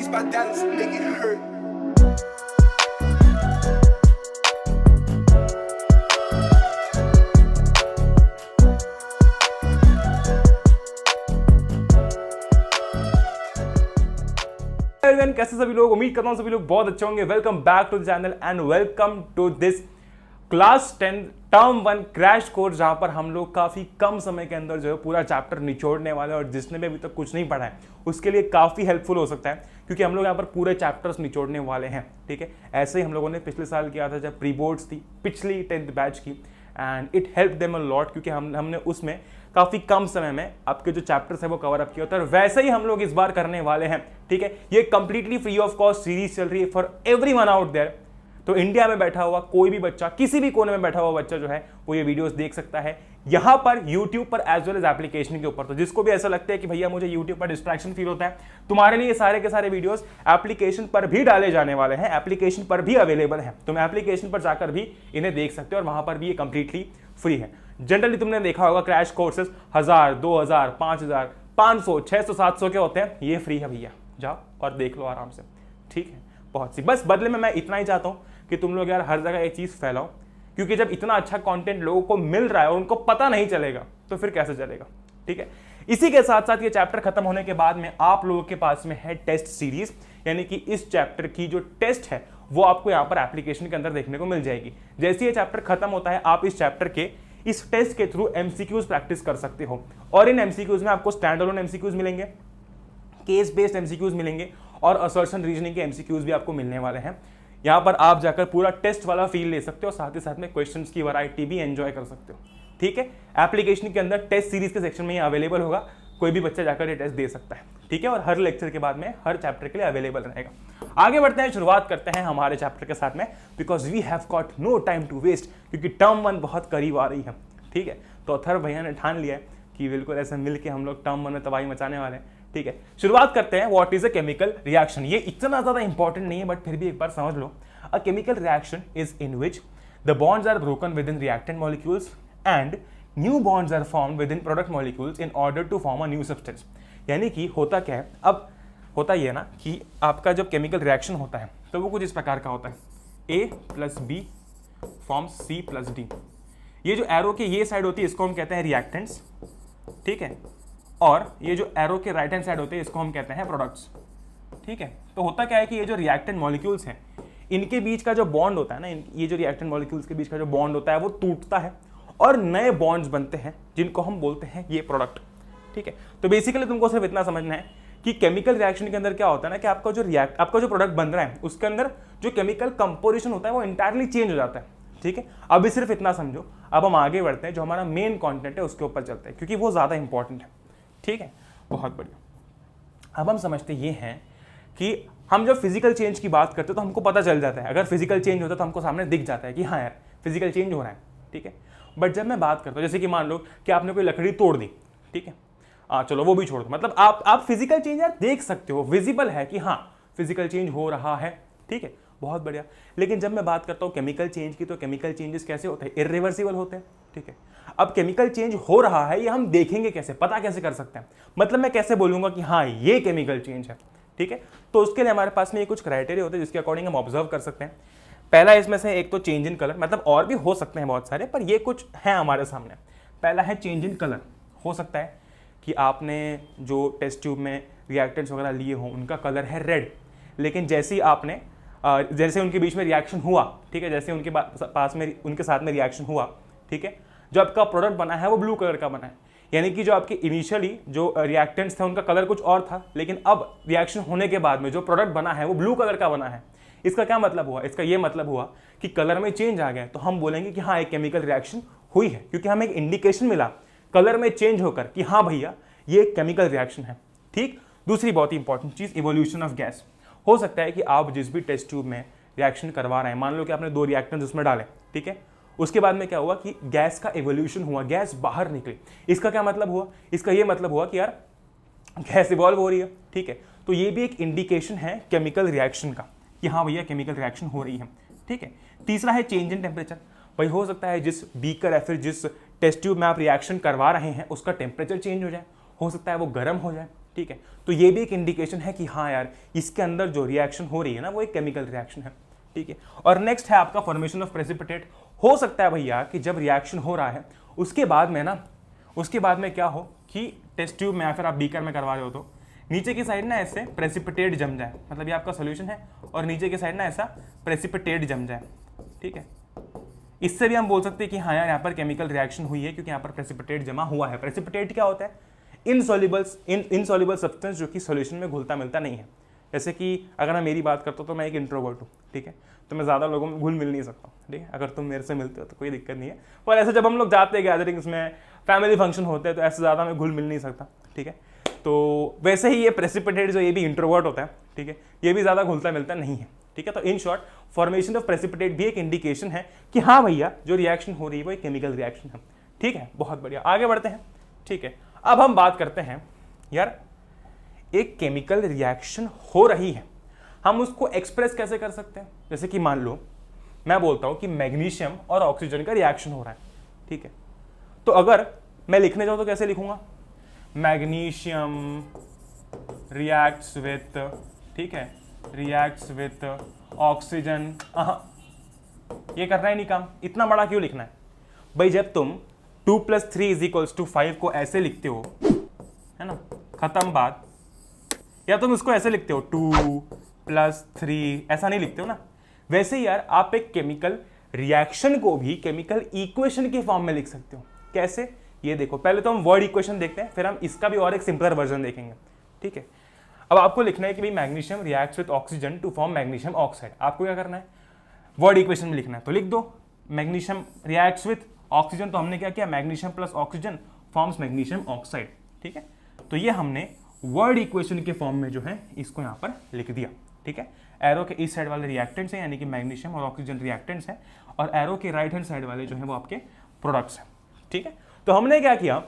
Beats by Dallas, make it hurt. Everyone, कैसे सभी लोग? उम्मीद करता हूँ सभी लोग बहुत अच्छे होंगे। Welcome back to the channel and welcome to this class 10 term 1 crash course, जहां पर हम लोग काफी कम समय के अंदर जो है पूरा चैप्टर निचोड़ने वाले हैं। और जिसने भी अभी तक कुछ नहीं पढ़ा है उसके लिए काफी हेल्पफुल हो सकता है, क्योंकि हम लोग यहाँ पर पूरे चैप्टर्स निचोड़ने वाले हैं। ठीक है, ऐसे ही हम लोगों ने पिछले साल किया था जब प्री बोर्ड्स थी, पिछली 10th बैच की, and it help them a lot, क्योंकि हमने उसमें काफी कम समय में आपके जो चैप्टर्स है वो कवर अप किया होता है। और वैसे ही हम लोग इस बार करने वाले हैं। ठीक है, ये completely free of cost series चल रही है फॉर एवरीवन आउट देयर। तो इंडिया में बैठा हुआ कोई भी बच्चा, किसी भी कोने में बैठा हुआ बच्चा जो है वो ये वीडियोस देख सकता है, यहां पर यूट्यूब पर एज वेल एज एप्लीकेशन के ऊपर। तो जिसको भी ऐसा लगता है कि भैया मुझे यूट्यूब पर डिस्ट्रैक्शन फील होता है, तुम्हारे लिए सारे के सारे वीडियोस एप्लीकेशन पर भी डाले जाने वाले हैं, एप्लीकेशन पर भी अवेलेबल है। तुम एप्लीकेशन पर जाकर भी इन्हें देख सकते हो और वहां पर भी ये कंप्लीटली फ्री है। जनरली तुमने देखा होगा क्रैश कोर्सेज 1000, 2000, 5000, 500, 600, 700 के होते हैं। ये फ्री है भैया, जाओ और देख लो आराम से। ठीक है, बहुत सी बस बदले में मैं इतना ही चाहता हूं कि तुम लोग यार हर जगह ये चीज फैलाओ, क्योंकि जब इतना अच्छा कंटेंट लोगों को मिल रहा है और उनको पता नहीं चलेगा तो फिर कैसे चलेगा। ठीक है, इसी के साथ साथ ये चैप्टर खत्म होने के बाद में आप लोगों के पास में है टेस्ट सीरीज, यानी कि इस चैप्टर की जो टेस्ट है वो आपको यहाँ पर एप्लीकेशन के अंदर देखने को मिल जाएगी। जैसे ये चैप्टर खत्म होता है आप इस चैप्टर के इस टेस्ट के थ्रू एमसीक्यूज प्रैक्टिस कर सकते हो। और इन एमसीक्यूज में आपको स्टैंड अलोन एमसीक्यूज मिलेंगे, केस बेस्ड एमसीक्यूज मिलेंगे और असर्शन रीजनिंग के एमसीक्यूज भी आपको मिलने वाले हैं। यहां पर आप जाकर पूरा टेस्ट वाला फील ले सकते हो, साथ ही साथ में क्वेश्चंस की वैरायटी भी एंजॉय कर सकते हो। ठीक है, एप्लीकेशन के अंदर टेस्ट सीरीज के सेक्शन में ये अवेलेबल होगा, कोई भी बच्चा जाकर ये टेस्ट दे सकता है। ठीक है, और हर लेक्चर के बाद में हर चैप्टर के लिए अवेलेबल रहेगा। आगे बढ़ते हैं, शुरुआत करते हैं हमारे चैप्टर के साथ में, because we have got no time to waste, क्योंकि टर्म 1 बहुत करीब आ रही है। ठीक है, तो अथर्व भैया ने ठान लिया है कि बिल्कुल ऐसे मिलके हम लोग टर्म 1 में तबाही मचाने वाले हैं। ठीक है, शुरुआत करते हैं। What is a chemical reaction? ये इतना ज्यादा इंपॉर्टेंट नहीं है, बट फिर भी एक बार समझ लो। A chemical reaction is in which the bonds are broken within reactant molecules and new bonds are formed within product molecules in order to form a new substance. यानी कि होता क्या है, अब होता ये ना कि आपका जब केमिकल रिएक्शन होता है तो वो कुछ इस प्रकार का होता है, A + B forms C + D। ये जो एरो के ये साइड होती है इसको हम कहते हैं रिएक्टेंट्स। ठीक है, और ये जो एरो के राइट हैंड साइड होते हैं इसको हम कहते हैं प्रोडक्ट्स। ठीक है, तो होता क्या है कि ये जो रिएक्टेंट मॉलिक्यूल्स हैं इनके बीच का जो बॉन्ड होता है ना, ये जो रिएक्टेंट मॉलिक्यूल्स के बीच का जो बॉन्ड होता है वो टूटता है और नए बॉन्ड्स बनते हैं जिनको हम बोलते हैं ये प्रोडक्ट। ठीक है, तो बेसिकली तुमको सिर्फ इतना समझना है कि केमिकल रिएक्शन के अंदर क्या होता है ना कि आपका जो प्रोडक्ट बन रहा है उसके अंदर जो केमिकल कंपोजिशन होता है वो इंटायरली चेंज हो जाता है। ठीक है, अभी सिर्फ इतना समझो। अब हम आगे बढ़ते हैं, जो हमारा मेन कंटेंट है उसके ऊपर चलते हैं, क्योंकि वो ज्यादा इंपॉर्टेंट है। ठीक है, बहुत बढ़िया। अब हम समझते ये हैं कि हम जब फिजिकल चेंज की बात करते हैं तो हमको पता चल जाता है, अगर फिजिकल चेंज होता है तो हमको सामने दिख जाता है कि हाँ यार फिजिकल चेंज हो रहा है। ठीक है, बट जब मैं बात करता हूँ, जैसे कि मान लो कि आपने कोई लकड़ी तोड़ दी, ठीक है, चलो वो भी छोड़ दो, मतलब आप फिजिकल चेंज यार देख सकते हो, विजिबल है कि हाँ फिजिकल चेंज हो रहा है। ठीक है, बहुत बढ़िया। लेकिन जब मैं बात करता हूँ केमिकल चेंज की, तो केमिकल चेंजेस कैसे होते हैं? इरिवर्सिबल होते हैं। ठीक है, अब केमिकल चेंज हो रहा है ये हम देखेंगे कैसे, पता कैसे कर सकते हैं? मतलब मैं कैसे बोलूंगा कि हाँ ये केमिकल चेंज है? ठीक है, तो उसके लिए हमारे पास में ये कुछ क्राइटेरिया होते हैं जिसके अकॉर्डिंग हम ऑब्जर्व कर सकते हैं। पहला इसमें से एक तो चेंज इन कलर, मतलब और भी हो सकते हैं बहुत सारे, पर ये कुछ है हमारे सामने। पहला है चेंज इन कलर। हो सकता है कि आपने जो टेस्ट ट्यूब में रिएक्टेंट्स वगैरह लिए हों उनका कलर है रेड, लेकिन जैसे ही आपने जैसे उनके बीच में रिएक्शन हुआ, ठीक है, जैसे उनके पास में उनके साथ में रिएक्शन हुआ, ठीक है, जो आपका प्रोडक्ट बना है वो ब्लू कलर का बना है। यानी कि जो आपके इनिशियली जो रिएक्टेंट्स थे उनका कलर कुछ और था, लेकिन अब रिएक्शन होने के बाद में जो प्रोडक्ट बना है वो ब्लू कलर का बना है। इसका क्या मतलब हुआ? इसका ये मतलब हुआ कि कलर में चेंज आ गया, तो हम बोलेंगे कि हाँ एक केमिकल रिएक्शन हुई है, क्योंकि हमें एक इंडिकेशन मिला कलर में चेंज होकर कि हाँ भैया ये एक केमिकल रिएक्शन है। ठीक, दूसरी बहुत ही इंपॉर्टेंट चीज, इवोल्यूशन ऑफ गैस। हो सकता है कि आप जिस भी टेस्ट ट्यूब में रिएक्शन करवा रहे हैं, मान लो कि आपने 2 रिएक्टेंट्स उसमें डाले, ठीक है, उसके बाद में क्या हुआ कि गैस का इवोल्यूशन हुआ, गैस बाहर निकली। इसका क्या मतलब हुआ? इसका ये मतलब हुआ कि यार गैस इवॉल्व हो रही है। ठीक है, तो ये भी एक इंडिकेशन है केमिकल रिएक्शन का कि हाँ भैया केमिकल रिएक्शन हो रही है। ठीक है, तीसरा है चेंज इन टेम्परेचर। भाई हो सकता है जिस बीकर या फिर जिस टेस्ट ट्यूब में आप रिएक्शन करवा रहे हैं उसका टेम्परेचर चेंज हो जाए, हो सकता है वो गर्म हो जाए। ठीक है। तो ये भी एक इंडिकेशन है कि हाँ यार, इसके अंदर जो रिएक्शन हो रही है ना वो एक केमिकल रिएक्शन है, ठीक है। और नेक्स्ट है आपका फॉर्मेशन ऑफ प्रेसिपिटेट। हो सकता है भैया कि जब रिएक्शन हो रहा है उसके बाद में क्या हो कि टेस्ट ट्यूब में या फिर आप बीकर में करवा रहे हो तो नीचे की साइड ना ऐसे प्रेसिपिटेट जम जाए, मतलब ये आपका सोल्यूशन है और नीचे की साइड ना ऐसा प्रेसिपिटेट जम जाए, ठीक है। इससे भी हम बोल सकते हैं कि हाँ यार यहाँ पर केमिकल रिएक्शन हुई है क्योंकि यहाँ पर प्रेसिपिटेट जमा हुआ है। प्रेसिपिटेट क्या होता है? इनसॉल्युबल सब्सटेंस जो कि सॉल्यूशन में घुलता मिलता नहीं है। जैसे कि अगर मैं मेरी बात करता हूँ तो मैं एक इंट्रोवर्ट हूँ, ठीक है, तो मैं ज़्यादा लोगों में घुल मिल नहीं सकता, ठीक है। अगर तुम मेरे से मिलते हो तो कोई दिक्कत नहीं है, पर ऐसे जब हम लोग जाते हैं गैदरिंग्स में, फैमिली फंक्शन होते हैं, तो ऐसे ज़्यादा मैं घुल मिल नहीं सकता, ठीक है। तो वैसे ही ये प्रेसिपिटेट जो ये भी इंट्रोवर्ट होता है, ठीक है, ये भी ज़्यादा घुलता मिलता नहीं है, ठीक है। तो in short formation of precipitate भी एक इंडिकेशन है कि हाँ भैया जो रिएक्शन हो रही है वो एक केमिकल रिएक्शन है, ठीक है। बहुत बढ़िया, आगे बढ़ते हैं, ठीक है। अब हम बात करते हैं यार, एक केमिकल रिएक्शन हो रही है, हम उसको एक्सप्रेस कैसे कर सकते हैं? जैसे कि मान लो मैं बोलता हूं कि मैग्नीशियम और ऑक्सीजन का रिएक्शन हो रहा है, ठीक है। तो अगर मैं लिखने जाऊं तो कैसे लिखूंगा? मैग्नीशियम रिएक्ट्स विथ, ठीक है, रिएक्ट्स विथ ऑक्सीजन। ये करना ही नहीं काम, इतना बड़ा क्यों लिखना है भाई? जब तुम 2 + 3 = 5 को ऐसे लिखते हो, है ना, खत्म बात। या तुम इसको ऐसे लिखते हो 2 + 3, ऐसा नहीं लिखते हो ना। वैसे ही यार आप एक केमिकल रिएक्शन को भी केमिकल इक्वेशन के फॉर्म में लिख सकते हो। कैसे? ये देखो, पहले तो हम वर्ड इक्वेशन देखते हैं, फिर हम इसका भी और एक सिंपलर वर्जन देखेंगे, ठीक है। अब आपको लिखना है कि भाई magnesium reacts with oxygen to form magnesium oxide. आपको क्या करना है? वर्ड इक्वेशन में लिखना है, तो लिख दो मैग्नीशियम रिएक्ट्स विद ऑक्सीजन, तो हमने क्या किया, magnesium plus oxygen forms magnesium oxide, ठीक है। तो ये हमने वर्ड इक्वेशन के फॉर्म में जो है इसको यहाँ पर लिख दिया, ठीक है। एरो के इस साइड वाले रिएक्टेंट्स हैं, यानी कि मैग्नीशियम और ऑक्सीजन रिएक्टेंट्स हैं, और एरो के राइट हैंड साइड वाले जो है वो आपके प्रोडक्ट्स हैं, ठीक है। तो हमने क्या किया,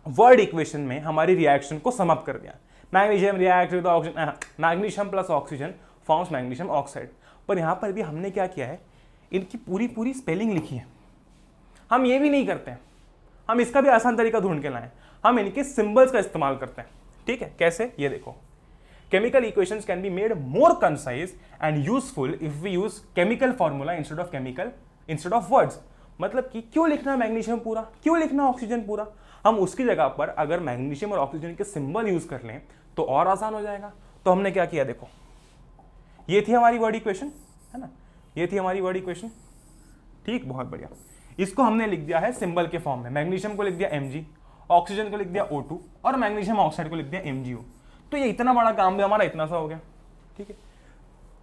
वर्ड इक्वेशन में हमारी रिएक्शन को समाप्त कर दिया। Magnesium react with oxygen, magnesium plus oxygen forms magnesium oxide. पर यहाँ पर भी हमने क्या किया है, इनकी पूरी स्पेलिंग लिखी है। हम ये भी नहीं करते हैं, हम इसका भी आसान तरीका ढूंढ के लाएं, हम इनके सिंबल्स का इस्तेमाल करते हैं, ठीक है। कैसे? ये देखो, chemical equations can be made more concise and useful if we use chemical formula instead of words। मतलब कि क्यों लिखना मैग्नीशियम पूरा, क्यों लिखना ऑक्सीजन पूरा? हम उसकी जगह पर अगर मैग्नीशियम और ऑक्सीजन के सिंबल यूज कर लें तो और आसान हो जाएगा। तो हमने क्या किया, देखो, ये थी हमारी वर्ड इक्वेशन, है ना, ये थी हमारी वर्ड इक्वेशन, ठीक, बहुत बढ़िया। इसको हमने लिख दिया है सिंबल के फॉर्म में। मैग्नीशियम को लिख दिया Mg, ऑक्सीजन को लिख दिया O2 और मैग्नीशियम ऑक्साइड को लिख दिया MgO। तो ये इतना बड़ा काम भी हमारा इतना सा हो गया, ठीक है।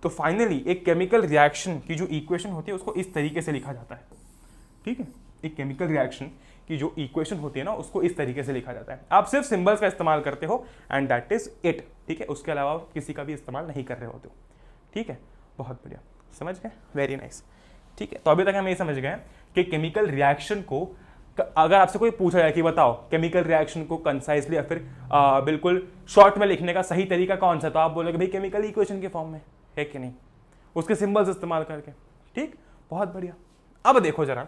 तो फाइनली एक केमिकल रिएक्शन की जो इक्वेशन होती है उसको इस तरीके से लिखा जाता है, ठीक है। एक केमिकल रिएक्शन की जो इक्वेशन होती है ना उसको इस तरीके से लिखा जाता है। आप सिर्फ सिंबल्स का इस्तेमाल करते हो एंड दैट इज इट, ठीक है। उसके अलावा किसी का भी इस्तेमाल नहीं कर रहे होते हो, ठीक है। बहुत बढ़िया, समझ गए, वेरी नाइस, ठीक है। तो अभी तक हम ये समझ गए कि केमिकल रिएक्शन को, अगर आपसे कोई पूछा जाए कि बताओ केमिकल रिएक्शन को कंसाइजली या फिर बिल्कुल शॉर्ट में लिखने का सही तरीका कौन सा, तो आप बोलोगे भाई केमिकल इक्वेशन के फॉर्म में, है कि नहीं, उसके सिंबल्स इस्तेमाल करके, ठीक, बहुत बढ़िया। अब देखो जरा,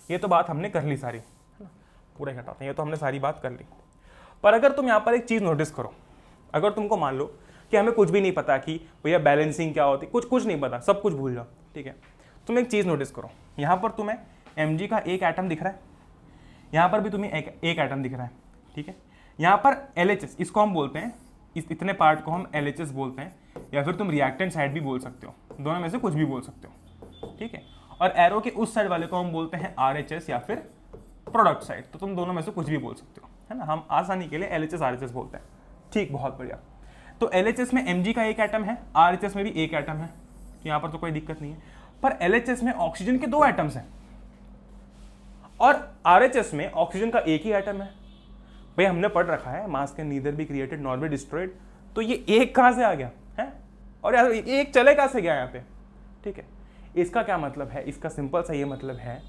ये तो बात हमने कर ली सारी, है ना, पूरा हटाते हैं, ये तो हमने सारी बात कर ली। पर अगर तुम यहाँ पर एक चीज़ नोटिस करो, अगर तुमको मान लो कि हमें कुछ भी नहीं पता कि भैया बैलेंसिंग क्या होती, कुछ नहीं पता, सब कुछ भूल जाओ, ठीक है। तुम एक चीज़ नोटिस करो, यहाँ पर तुम्हें Mg का एक एटम दिख रहा है, यहाँ पर भी तुम्हें एक एटम दिख रहा है, ठीक है। यहाँ पर LHS, इसको हम बोलते हैं, इतने पार्ट को हम LHS बोलते हैं, या फिर तुम रिएक्टेंट साइड भी बोल सकते हो, दोनों में से कुछ भी बोल सकते हो, ठीक है। और एरो के उस साइड वाले को हम बोलते हैं RHS या फिर प्रोडक्ट साइड, तो तुम दोनों में से कुछ भी बोल सकते हो, है ना। हम आसानी के लिए LHS RHS बोलते हैं, ठीक, बहुत बढ़िया। तो LHS में Mg का एक एटम है, RHS में भी एक एटम है, यहाँ पर तो कोई दिक्कत नहीं है। पर LHS में ऑक्सीजन के 2 एटम्स हैं और RHS में ऑक्सीजन का एक ही एटम है। भाई हमने पढ़ रखा है मास can neither be created nor be destroyed, तो ये एक कहाँ से आ गया है, और यार एक चले कहाँ से गया यहाँ पे, ठीक है। इसका क्या मतलब है, इसका सिंपल सा ये मतलब है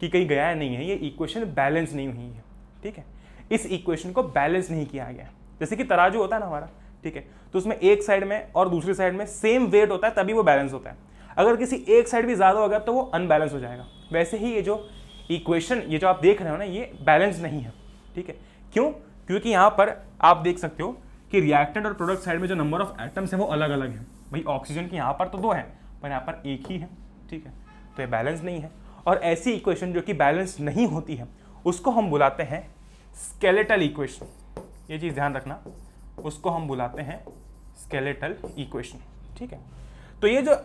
कि कहीं गया नहीं है, ये इक्वेशन बैलेंस नहीं हुई है, ठीक है। इस इक्वेशन को बैलेंस नहीं किया गया। जैसे कि तराजू होता है ना हमारा, ठीक है, तो उसमें एक साइड में और दूसरी साइड में सेम वेट होता है तभी वो बैलेंस होता है। अगर किसी एक साइड भी ज़्यादा हो गया तो वो अनबैलेंस हो जाएगा। वैसे ही ये जो इक्वेशन, ये जो आप देख रहे हो ना, ये बैलेंस नहीं है, ठीक है। क्यों? क्योंकि यहाँ पर आप देख सकते हो कि रिएक्टेंट और प्रोडक्ट साइड में जो नंबर ऑफ एटम्स है वो अलग अलग है। भाई ऑक्सीजन के यहाँ पर तो 2 है, पर यहाँ पर एक ही है, ठीक है, तो ये बैलेंस नहीं है। और ऐसी इक्वेशन जो कि बैलेंस नहीं होती है उसको हम बुलाते हैं स्केलेटल इक्वेशन। ये चीज़ ध्यान रखना, उसको हम बुलाते हैं स्केलेटल इक्वेशन, ठीक है। तो ये जो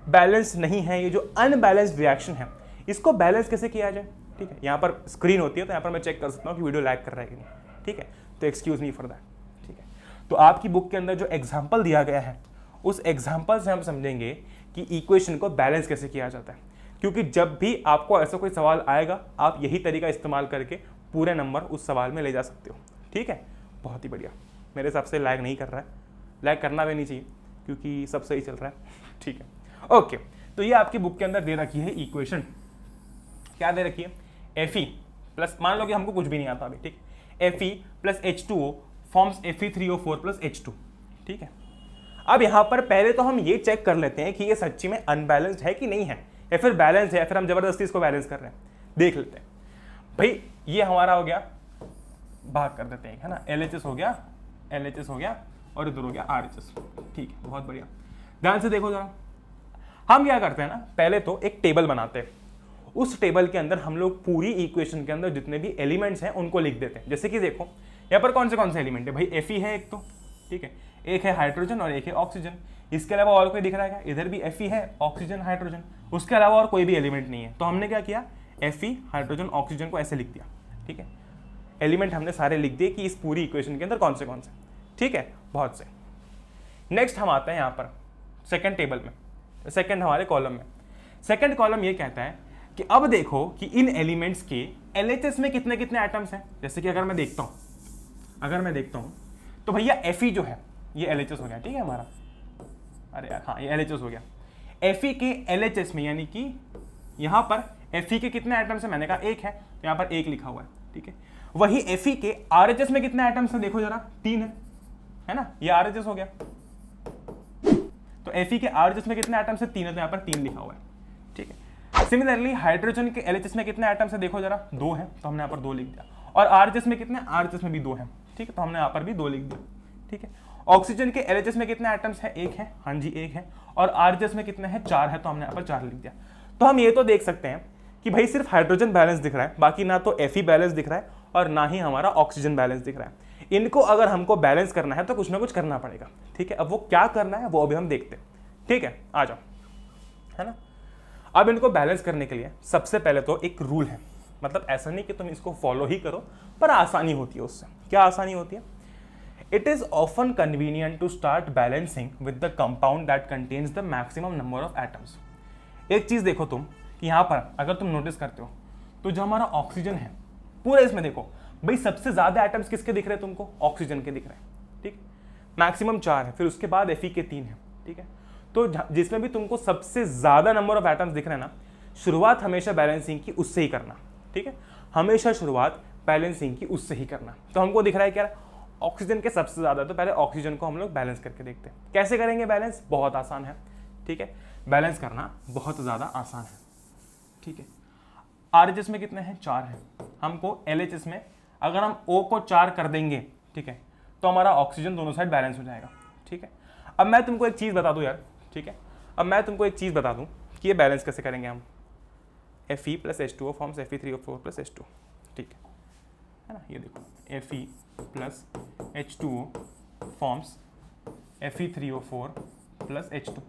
बैलेंस नहीं है, ये जो अनबैलेंस्ड रिएक्शन है, इसको बैलेंस कैसे किया जाए, ठीक है। यहाँ पर स्क्रीन होती है तो यहाँ पर मैं चेक कर सकता हूँ कि वीडियो लैग कर रहा है कि नहीं, ठीक है, तो एक्सक्यूज मी फॉर दैट, ठीक है। तो आपकी बुक के अंदर जो एग्जाम्पल दिया गया है उस एग्जाम्पल से हम समझेंगे कि इक्वेशन को बैलेंस कैसे किया जाता है, क्योंकि जब भी आपको ऐसा कोई सवाल आएगा आप यही तरीका इस्तेमाल करके पूरे नंबर उस सवाल में ले जा सकते हो, ठीक है। बहुत ही बढ़िया, मेरे हिसाब से लैग नहीं कर रहा है, लैग करना भी नहीं चाहिए क्योंकि सब सही चल रहा है, ठीक है। ओके, तो ये आपकी बुक के अंदर दे रखी है इक्वेशन, क्या दे रखी है, Fe प्लस, मान लो कि हमको कुछ भी नहीं आता अभी, ठीक, Fe plus H2O forms Fe3O4 plus H2, ठीक है। अब यहाँ पर पहले तो हम ये चेक कर लेते हैं कि ये सच्ची में अनबैलेंस्ड है कि नहीं है, या फिर बैलेंस है, फिर हम जबरदस्ती इसको बैलेंस कर रहे हैं, देख लेते हैं। भाई ये हमारा हो गया, भाग कर देते हैं, है ना, LHS हो गया, LHS हो गया और इधर हो गया RHS, ठीक है, बहुत बढ़िया। ध्यान से देखो जरा, हम क्या करते हैं ना, पहले तो एक टेबल बनाते हैं, उस टेबल के अंदर हम लोग पूरी इक्वेशन के अंदर जितने भी एलिमेंट्स हैं उनको लिख देते हैं। जैसे कि देखो यहाँ पर कौन से एलिमेंट है, भाई Fe है एक तो, ठीक है, एक है हाइड्रोजन और एक है ऑक्सीजन, इसके अलावा और कोई दिख रहा है क्या, इधर भी Fe है, ऑक्सीजन, हाइड्रोजन, उसके अलावा और कोई भी एलिमेंट नहीं है। तो हमने क्या किया, Fe, हाइड्रोजन, ऑक्सीजन को ऐसे लिख दिया, ठीक है, एलिमेंट हमने सारे लिख दिए कि इस पूरी इक्वेशन के अंदर कौन से, ठीक है, बहुत से। नेक्स्ट हम आते हैं यहाँ पर सेकंड टेबल में, सेकंड हमारे कॉलम में। सेकंड कॉलम ये कहता है कि अब देखो कि इन एलिमेंट्स के LHS में कितने कितने एटम्स हैं। जैसे कि अगर मैं देखता हूँ तो भैया Fe जो है ये LHS हो गया, ठीक है हमारा, अरे यार हाँ ये LHS हो गया। Fe के LHS में यानी कि यहाँ पर Fe के कितने एटम्स हैं, मैंने कहा एक है, तो यहाँ पर एक लिखा हुआ है, ठीक है। वही Fe के RHS में कितने एटम्स हैं, देखो जरा, 3 है ना, ये RHS हो गया। तो Fe के RHS में कितने एटम्स हैं, 3 है, तो यहाँ पर 3 लिखा हुआ है, ठीक है। सिमिलरली हाइड्रोजन के LHS में कितने एटम्स हैं, देखो जरा, 2 है, तो हमने यहाँ पर 2 लिख दिया। और RHS में कितने, RHS में भी 2 है, ठीक है, तो हमने यहाँ पर भी 2 लिख दिया, ठीक है। ऑक्सीजन के LHS में कितने एटम्स है, 1 है, हाँ जी 1 है, और RHS में कितने हैं, 4 है, तो हमने यहाँ पर 4 लिख दिया। तो हम ये तो देख सकते हैं कि भाई सिर्फ हाइड्रोजन बैलेंस दिख रहा है, बाकी ना तो Fe बैलेंस दिख रहा है और ना ही हमारा ऑक्सीजन बैलेंस दिख रहा है। इनको अगर हमको बैलेंस करना है तो कुछ ना कुछ करना पड़ेगा, ठीक है। अब वो क्या करना है वो अभी हम देखते हैं, ठीक है, आ जाओ, है ना। अब इनको बैलेंस करने के लिए सबसे पहले तो एक रूल है, मतलब ऐसा नहीं कि तुम इसको फॉलो ही करो, पर आसानी होती है उससे। क्या आसानी होती है, it is often convenient to start balancing with the compound that contains the maximum number of atoms. एक चीज देखो तुम कि यहाँ पर अगर तुम नोटिस करते हो तो जो हमारा ऑक्सीजन है पूरे इसमें देखो भाई सबसे ज्यादा एटम्स किसके दिख रहे हैं तुमको, ऑक्सीजन के दिख रहे हैं, ठीक, मैक्सिमम 4 है, फिर उसके बाद Fe के 3 है, ठीक है। तो जिसमें भी तुमको सबसे ज्यादा नंबर ऑफ एटम्स दिख रहे हैं ना, शुरुआत हमेशा बैलेंसिंग की उससे ही करना, ठीक है, हमेशा शुरुआत बैलेंसिंग की उससे ही करना। तो हमको दिख रहा है क्या, ऑक्सीजन के सबसे ज्यादा, तो पहले ऑक्सीजन को हम लोग बैलेंस करके देखते हैं। कैसे करेंगे बैलेंस, बहुत आसान है, ठीक है, बैलेंस करना बहुत ज्यादा आसान है, ठीक है। RHS में कितने हैं, 4 हैं, हमको LHS में अगर हम O को 4 कर देंगे, ठीक है, तो हमारा ऑक्सीजन दोनों साइड बैलेंस हो जाएगा, ठीक है। अब मैं तुमको एक चीज बता दूं यार, ठीक है, अब मैं तुमको एक चीज बता दूं कि ये बैलेंस कैसे करेंगे हम। Fe plus H2O forms Fe3O4 plus H2, ठीक है ना, ये देखो Fe plus H2O forms Fe3O4 plus H2,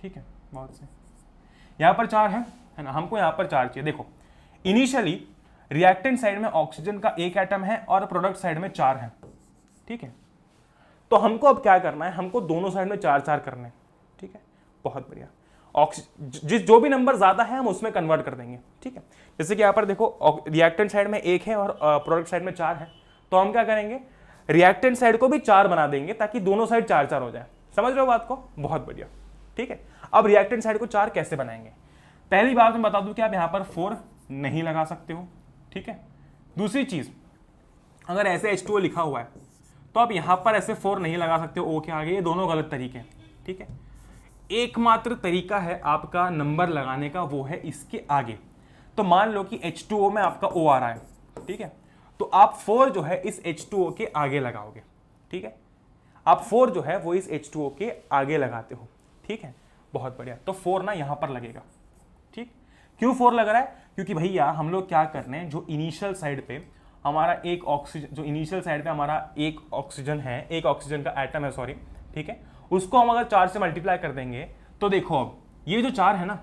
ठीक है, बहुत से। यहाँ पर 4 है ना, हमको यहाँ पर 4 चाहिए। देखो इनिशियली रिएक्टेंट साइड में ऑक्सीजन का 1 एटम है और प्रोडक्ट साइड में 4 है, ठीक है। तो हमको अब क्या करना है, हमको दोनों साइड में 4-4 करने हैं, ठीक है, बहुत बढ़िया। जो भी नंबर ज्यादा है हम उसमें कन्वर्ट कर देंगे, ठीक है। जैसे कि यहाँ पर देखो रिएक्टेंट साइड में 1 है और प्रोडक्ट साइड में 4 है, तो हम क्या करेंगे, रिएक्टेंट साइड को भी 4 बना देंगे ताकि दोनों साइड 4-4 हो जाए। समझ रहे हो बात को, बहुत बढ़िया, ठीक है। अब रिएक्टेंट साइड को 4 कैसे बनाएंगे, पहली बात मैं बता दूं कि आप यहाँ पर 4 नहीं लगा सकते हो, ठीक है। दूसरी चीज, अगर ऐसे H2O लिखा हुआ है तो आप यहां पर ऐसे 4 नहीं लगा सकते हो O के आगे, ये दोनों गलत तरीके हैं, ठीक है। एकमात्र तरीका है आपका नंबर लगाने का, वो है इसके आगे। तो मान लो कि H2O में आपका O आ रहा है, ठीक है, तो आप 4 जो है इस H2O के आगे लगाओगे, ठीक है, आप 4 जो है वो इस H2O के आगे लगाते हो, ठीक है, बहुत बढ़िया। तो 4 ना यहां पर लगेगा, ठीक। क्यों 4 लग रहा है? क्योंकि भैया हम लोग क्या कर रहे हैं, जो इनिशियल साइड पे हमारा एक ऑक्सीजन, जो इनिशियल साइड पे हमारा एक ऑक्सीजन है, एक ऑक्सीजन का एटम है, सॉरी, ठीक है, उसको हम अगर 4 से मल्टीप्लाई कर देंगे तो देखो अब ये जो 4 है ना,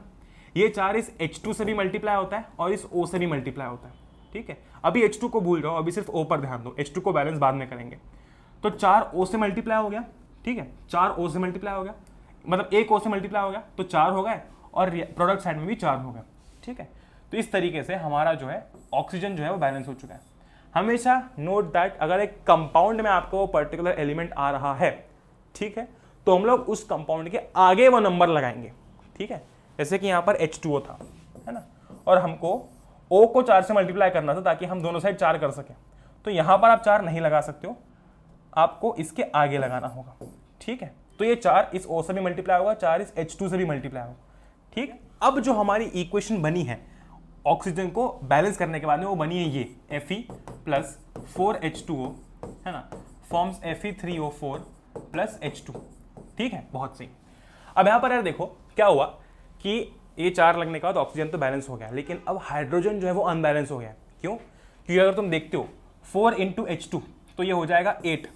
ये 4 इस H2 से भी मल्टीप्लाई होता है और इस O से भी मल्टीप्लाई होता है, ठीक है। अभी H2 को भूल जाओ, अभी सिर्फ O पर ध्यान दो, H2 को बैलेंस बाद में करेंगे। तो 4 O से मल्टीप्लाई हो गया, ठीक है, 4 O से मल्टीप्लाई हो गया, मतलब एक O से मल्टीप्लाई हो गया तो 4 हो गए, और प्रोडक्ट साइड में भी 4 हो गया, ठीक है। तो इस तरीके से हमारा जो है ऑक्सीजन जो है वो बैलेंस हो चुका है। हमेशा नोट दैट अगर एक कंपाउंड में आपको वो पर्टिकुलर एलिमेंट आ रहा है, ठीक है, तो हम लोग उस कंपाउंड के आगे वो नंबर लगाएंगे, ठीक है। जैसे कि यहाँ पर H2O था, है ना, और हमको O को 4 से मल्टीप्लाई करना था ताकि हम दोनों साइड 4 कर सकें, तो यहाँ पर आप 4 नहीं लगा सकते हो, आपको इसके आगे लगाना होगा, ठीक है। तो ये 4 इस O से भी मल्टीप्लाई होगा, 4 इस H2 से भी मल्टीप्लाई होगा, ठीक। अब जो हमारी इक्वेशन बनी है ऑक्सीजन को बैलेंस करने के बाद में, वो बनी है ये Fe प्लस 4H2O, है ना, फॉर्म्स Fe3O4 प्लस H2, ठीक है, बहुत सही। अब यहाँ पर यार देखो क्या हुआ कि ये 4 लगने के बाद ऑक्सीजन तो बैलेंस हो गया, लेकिन अब हाइड्रोजन जो है वो अनबैलेंस हो गया। क्यों? क्योंकि अगर तुम देखते हो 4 × H2 तो ये हो जाएगा 8,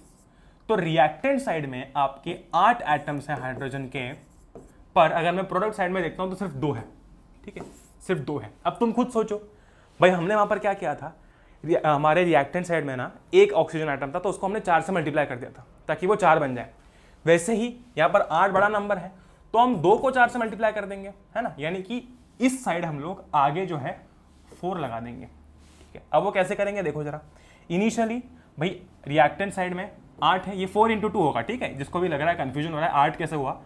तो रिएक्टेंट साइड में आपके 8 एटम्स हैं हाइड्रोजन के, पर अगर मैं प्रोडक्ट साइड में देखता हूं तो सिर्फ 2 है, ठीक है, सिर्फ 2 है। अब तुम खुद सोचो भाई, हमने वहां पर क्या किया था, हमारे रिएक्टेंट साइड में ना एक ऑक्सीजन एटम था, तो उसको हमने 4 से मल्टीप्लाई कर दिया था ताकि वो 4 बन जाए। वैसे ही यहाँ पर 8 बड़ा नंबर है, तो हम 2 को 4 से मल्टीप्लाई कर देंगे, है ना, यानी कि इस साइड हम लोग आगे जो है 4 लगा देंगे, ठीक है। अब वो कैसे करेंगे देखो जरा। इनिशियली भाई रिएक्टेंट साइड में 8 है, ये 4 × 2 होगा, ठीक है, जिसको भी लग रहा है कंफ्यूजन हो रहा है 8 कैसे हुआ,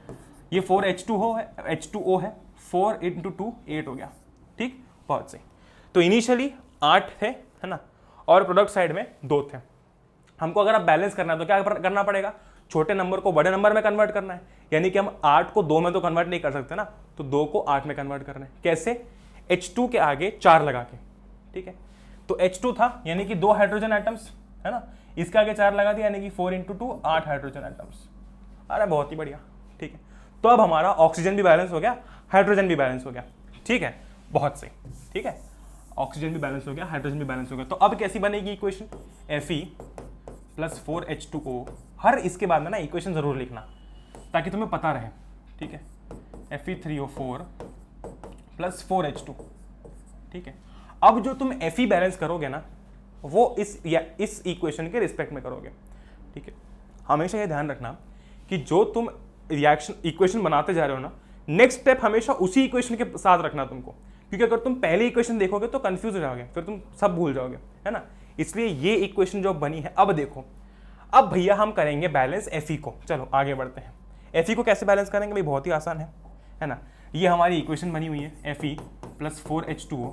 ये 4H2O है, H2O है, 4 × 2 8 हो गया, ठीक, बहुत सही। तो इनिशियली 8 थे, है ना, और प्रोडक्ट साइड में 2 थे। हमको अगर आप बैलेंस करना है तो क्या करना पड़ेगा, छोटे नंबर को बड़े नंबर में कन्वर्ट करना है, यानी कि हम 8 को 2 में तो कन्वर्ट नहीं कर सकते ना, तो 2 को 8 में कन्वर्ट करना है। कैसे? H2 के आगे 4 लगा के, ठीक है। तो H2 था यानी कि 2 हाइड्रोजन एटम्स, है ना, इसके आगे 4 लगा दिया यानी कि 4 × 2 8 हाइड्रोजन एटम्स। अरे बहुत ही बढ़िया, ठीक है। तो अब हमारा ऑक्सीजन भी बैलेंस हो गया, हाइड्रोजन भी बैलेंस हो गया, ठीक है, बहुत सही, ठीक है, ऑक्सीजन भी बैलेंस हो गया, हाइड्रोजन भी बैलेंस हो गया। तो अब कैसी बनेगी इक्वेशन, Fe प्लस 4H2O। हर इसके बाद में ना इक्वेशन जरूर लिखना ताकि तुम्हें पता रहे, ठीक है, Fe3O4 प्लस 4H2, ठीक है। अब जो तुम Fe बैलेंस करोगे ना, वो इस इक्वेशन के रिस्पेक्ट में करोगे, ठीक है। हमेशा ये ध्यान रखना कि जो तुम रिएक्शन इक्वेशन बनाते जा रहे हो ना, नेक्स्ट स्टेप हमेशा उसी इक्वेशन के साथ रखना तुमको, क्योंकि अगर तुम पहली इक्वेशन देखोगे तो कंफ्यूज हो जाओगे, फिर तुम सब भूल जाओगे, है ना। इसलिए ये इक्वेशन जो बनी है, अब देखो, अब भैया हम करेंगे बैलेंस Fe को। चलो आगे बढ़ते हैं। Fe को कैसे बैलेंस करेंगे भाई, बहुत ही आसान है ना। ये हमारी इक्वेशन बनी हुई है Fe प्लस 4H2O,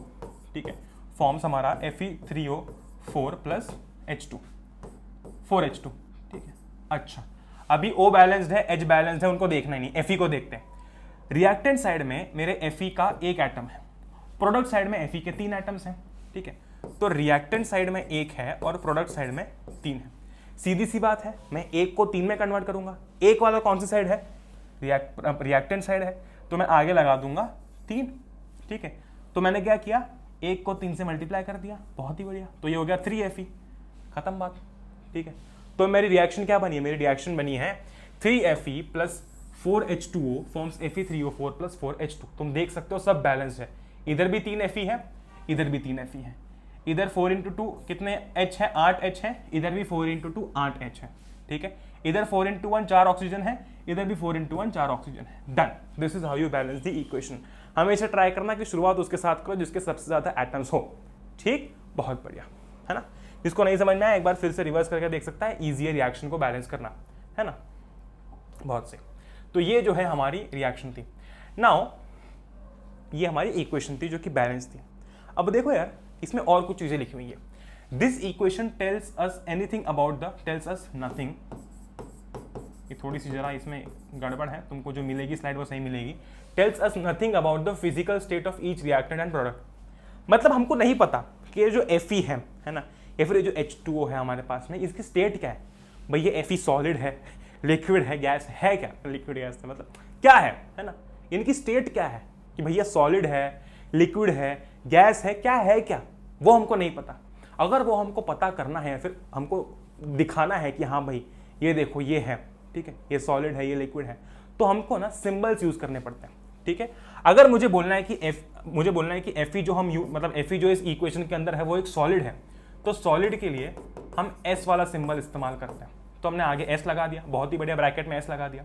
ठीक है, फॉर्म्स हमारा Fe3O4 प्लस H2 4H2, ठीक है। अच्छा, अभी O बैलेंस्ड है, H बैलेंस्ड है, उनको देखना ही नहीं, Fe को देखते हैं। रिएक्टेंट साइड में मेरे Fe का एक एटम है, प्रोडक्ट साइड में Fe के 3 एटम्स हैं, ठीक है। तो रिएक्टेंट साइड में 1 है और प्रोडक्ट साइड में 3 है। सीधी सी बात है, मैं 1 को 3 में कन्वर्ट करूंगा। 1 वाला कौन सी साइड है, रिएक्टेंट साइड है, तो मैं आगे लगा दूंगा 3, ठीक है। तो मैंने क्या किया, 1 को 3 से मल्टीप्लाई कर दिया, बहुत ही बढ़िया, तो ये हो गया 3Fe, खत्म बात, ठीक है। तो मेरी रिएक्शन क्या बनी है, मेरी रिएक्शन बनी है 3Fe plus 4H2O forms Fe3O4 plus 4H2। तुम देख सकते हो सब बैलेंस है, इधर भी 3Fe है, इधर भी 3Fe है, इधर 4 × 2 कितने H है, 8 H है, इधर भी 4 × 2 8 H है, ठीक है। इधर 4 × 1 4 ऑक्सीजन है, इधर भी 4 × 1 4 ऑक्सीजन है। Done, this is how you balance the equation. हमेशा ट्राई करना कि शुरुआत उसके साथ करो जिसके सबसे ज्यादा एटम्स हो, ठीक, बहुत बढ़िया, है ना। जिसको नहीं समझ में आया एक बार फिर से रिवर्स करके देख सकता है, ईजी है रिएक्शन को बैलेंस करना, है ना, बहुत सही। तो ये जो है हमारी रिएक्शन थी। नाउ ये हमारी इक्वेशन थी जो कि बैलेंस थी। अब देखो यार, इसमें और कुछ चीजें लिखी हुई है। This equation tells us anything about the, tells us nothing, ये थोड़ी सी जरा इसमें गड़बड़ है, तुमको जो मिलेगी स्लाइड वो सही मिलेगी। Tells us nothing about the physical state of each reactant and product. मतलब हमको नहीं पता कि ये जो Fe है ना, या फिर ये जो H2O है हमारे पास में, इसकी स्टेट क्या है भाई? ये Fe सॉलिड है, लिक्विड है, गैस है क्या? लिक्विड गैस मतलब क्या है ना? इनकी स्टेट क्या है कि भैया सॉलिड है, लिक्विड है, गैस है, क्या है क्या? वो हमको नहीं पता। अगर वो हमको पता करना है, फिर हमको दिखाना है कि हाँ भाई ये देखो ये है, ठीक है, ये सॉलिड है, ये लिक्विड है, तो हमको ना सिंबल्स यूज करने पड़ते हैं, ठीक है। अगर मुझे बोलना है कि Fe जो हम मतलब Fe जो इस इक्वेशन के अंदर है वो एक सॉलिड है, तो सॉलिड के लिए हम S वाला सिंबल इस्तेमाल करते हैं। तो हमने आगे S लगा दिया, बहुत ही बढ़िया, ब्रैकेट में S लगा दिया,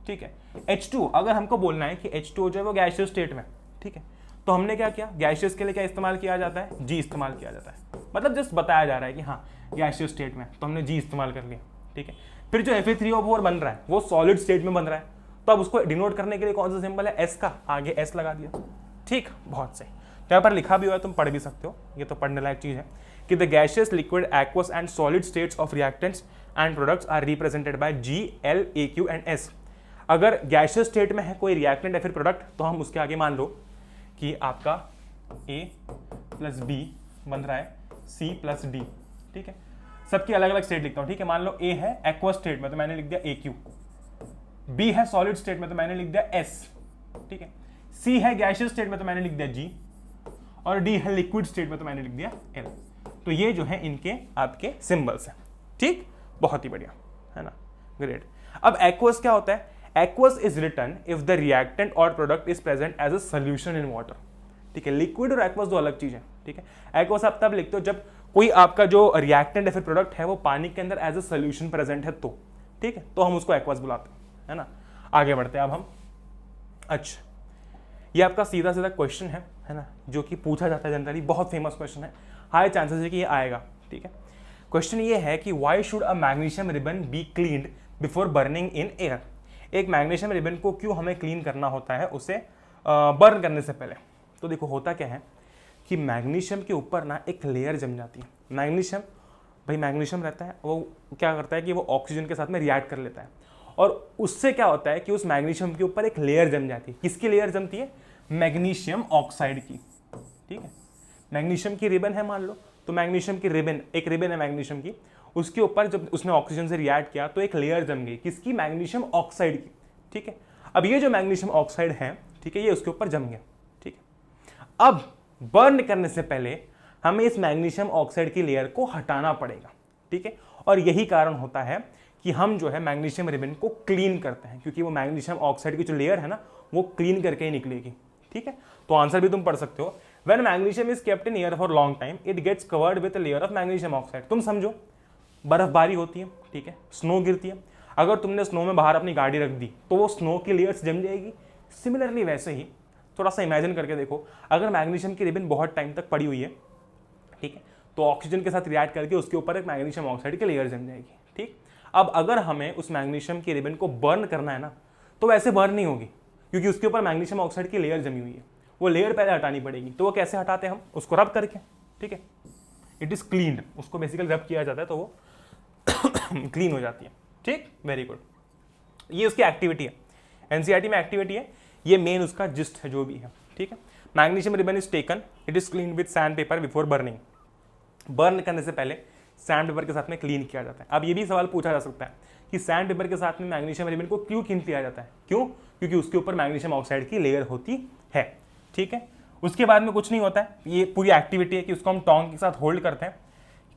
ठीक है। H2, अगर हमको बोलना है कि H2O जो है वो गैसियस स्टेट में, ठीक है, तो हमने क्या किया? गैसियस के लिए क्या इस्तेमाल किया जाता है? G इस्तेमाल किया जाता है। मतलब जस्ट बताया जा रहा है कि हाँ गैसियस स्टेट में, तो हमने G इस्तेमाल कर लिया, ठीक है। फिर जो Fe3O4 बन रहा है वो सॉलिड स्टेट में बन रहा है, तो अब उसको डिनोट करने के लिए कौन सा सिंबल है? S का, आगे S लगा दिया, ठीक, बहुत सही। तो यहाँ पर लिखा भी हुआ है, तुम पढ़ भी सकते हो, ये तो पढ़ने लायक चीज है कि the gaseous, liquid, aqueous and solid states of reactants and products are represented by G, L, AQ and S। अगर गैसियस स्टेट में है कोई रिएक्टेंट या फिर प्रोडक्ट, तो हम उसके आगे मान लो कि आपका A प्लस B बन रहा है C प्लस D, ठीक है। सबकी अलग अलग स्टेट लिखता हूँ, ठीक है। मान लो A है एक्वस स्टेट में, तो मैंने लिख दिया AQ, B है सॉलिड स्टेट में, तो मैंने लिख दिया S, ठीक है। C है गैसियस स्टेट में, तो मैंने लिख दिया G, और D है लिक्विड स्टेट में, तो मैंने लिख दिया L। तो ये जो है इनके आपके सिंबल्स हैं, ठीक, बहुत ही बढ़िया, है ना, ग्रेट। अब एक्वस क्या होता है? Aqueous is written if the reactant और product is present as a solution in water, ठीक है। लिक्विड और एक्वस दो अलग चीज है, ठीक है। एक्वस आप तब लिखते हो जब कोई आपका जो रिएक्टेंट या फिर प्रोडक्ट है वो पानी के अंदर एज अ सोल्यूशन प्रेजेंट है, तो ठीक है, तो हम उसको एक्वस बुलाते हैं, है ना। आगे बढ़ते हैं अब हम। अच्छा, ये आपका सीधा सीधा क्वेश्चन है ना, जो कि पूछा जाता है जनरली, बहुत फेमस क्वेश्चन है, हाई चांसेस है कि ये आएगा, ठीक है। क्वेश्चन ये है कि why should a magnesium ribbon be cleaned before burning in air? एक मैग्नीशियम रिबन को क्यों हमें क्लीन करना होता है उसे बर्न करने से पहले? तो देखो होता क्या है कि मैग्नीशियम के ऊपर ना एक लेयर जम जाती है। मैग्नीशियम रहता है, वो क्या करता है कि वो ऑक्सीजन के साथ में रिएक्ट कर लेता है, और उससे क्या होता है कि उस मैग्नीशियम के ऊपर एक लेयर जम जाती है। किसकी लेयर जमती है? मैग्नीशियम ऑक्साइड की, ठीक है। मैग्नीशियम की रिबन है मान लो, तो मैग्नीशियम की रिबन, एक रिबन है मैग्नीशियम की, उसके ऊपर जब उसने ऑक्सीजन से रिएक्ट किया तो एक लेयर जम गई, किसकी? मैग्नीशियम ऑक्साइड की, ठीक है। अब ये जो मैग्नीशियम ऑक्साइड है, ठीक है, ये उसके ऊपर जम गया, ठीक है। अब बर्न करने से पहले हमें इस मैग्नीशियम ऑक्साइड की लेयर को हटाना पड़ेगा, ठीक है। और यही कारण होता है कि हम जो है मैग्नीशियम रिबन को क्लीन करते हैं, क्योंकि वो मैग्नीशियम ऑक्साइड की जो लेयर है ना वो क्लीन करके ही निकलेगी, ठीक है। तो आंसर भी तुम पढ़ सकते हो, when magnesium is kept in air for long time it gets covered with layer of magnesium oxide. तुम समझो बर्फबारी होती है, ठीक है, स्नो गिरती है, अगर तुमने स्नो में बाहर अपनी गाड़ी रख दी तो वो स्नो की लेयर्स जम जाएगी। सिमिलरली वैसे ही थोड़ा सा इमेजिन करके देखो, अगर मैग्नीशियम की रिबन बहुत टाइम तक पड़ी हुई है, ठीक है, तो ऑक्सीजन के साथ रिएक्ट करके उसके ऊपर एक मैग्नीशियम ऑक्साइड की लेयर जम जाएगी, ठीक। अब अगर हमें उस मैग्नीशियम की रिबन को बर्न करना है ना, तो वैसे बर्न नहीं होगी, क्योंकि उसके ऊपर मैग्नीशियम ऑक्साइड की लेयर जमी हुई है, वो लेयर पहले हटानी पड़ेगी। तो वो कैसे हटाते हैं हम? उसको रब करके, ठीक है, इट इज क्लीन्ड, उसको बेसिकली रब किया जाता है तो वो क्लीन हो जाती है, ठीक, वेरी गुड। ये उसकी एक्टिविटी है, एनसीईआरटी में एक्टिविटी है, ये मेन उसका जिस्ट है जो भी है, ठीक है। Magnesium ribbon is taken, it is clean with sand paper before burning. Burn करने से पहले सैंड पेपर के साथ में क्लीन किया जाता है। अब ये भी सवाल पूछा जा सकता है कि सैंड पेपर के साथ में मैग्नीशियम रिबन को क्यों क्लीन किया जाता है? क्यों? क्योंकि उसके ऊपर मैग्नीशियम ऑक्साइड की लेयर होती है, ठीक है। उसके बाद में कुछ नहीं होता है, ये पूरी एक्टिविटी है कि उसको हम टोंग के साथ होल्ड करते हैं,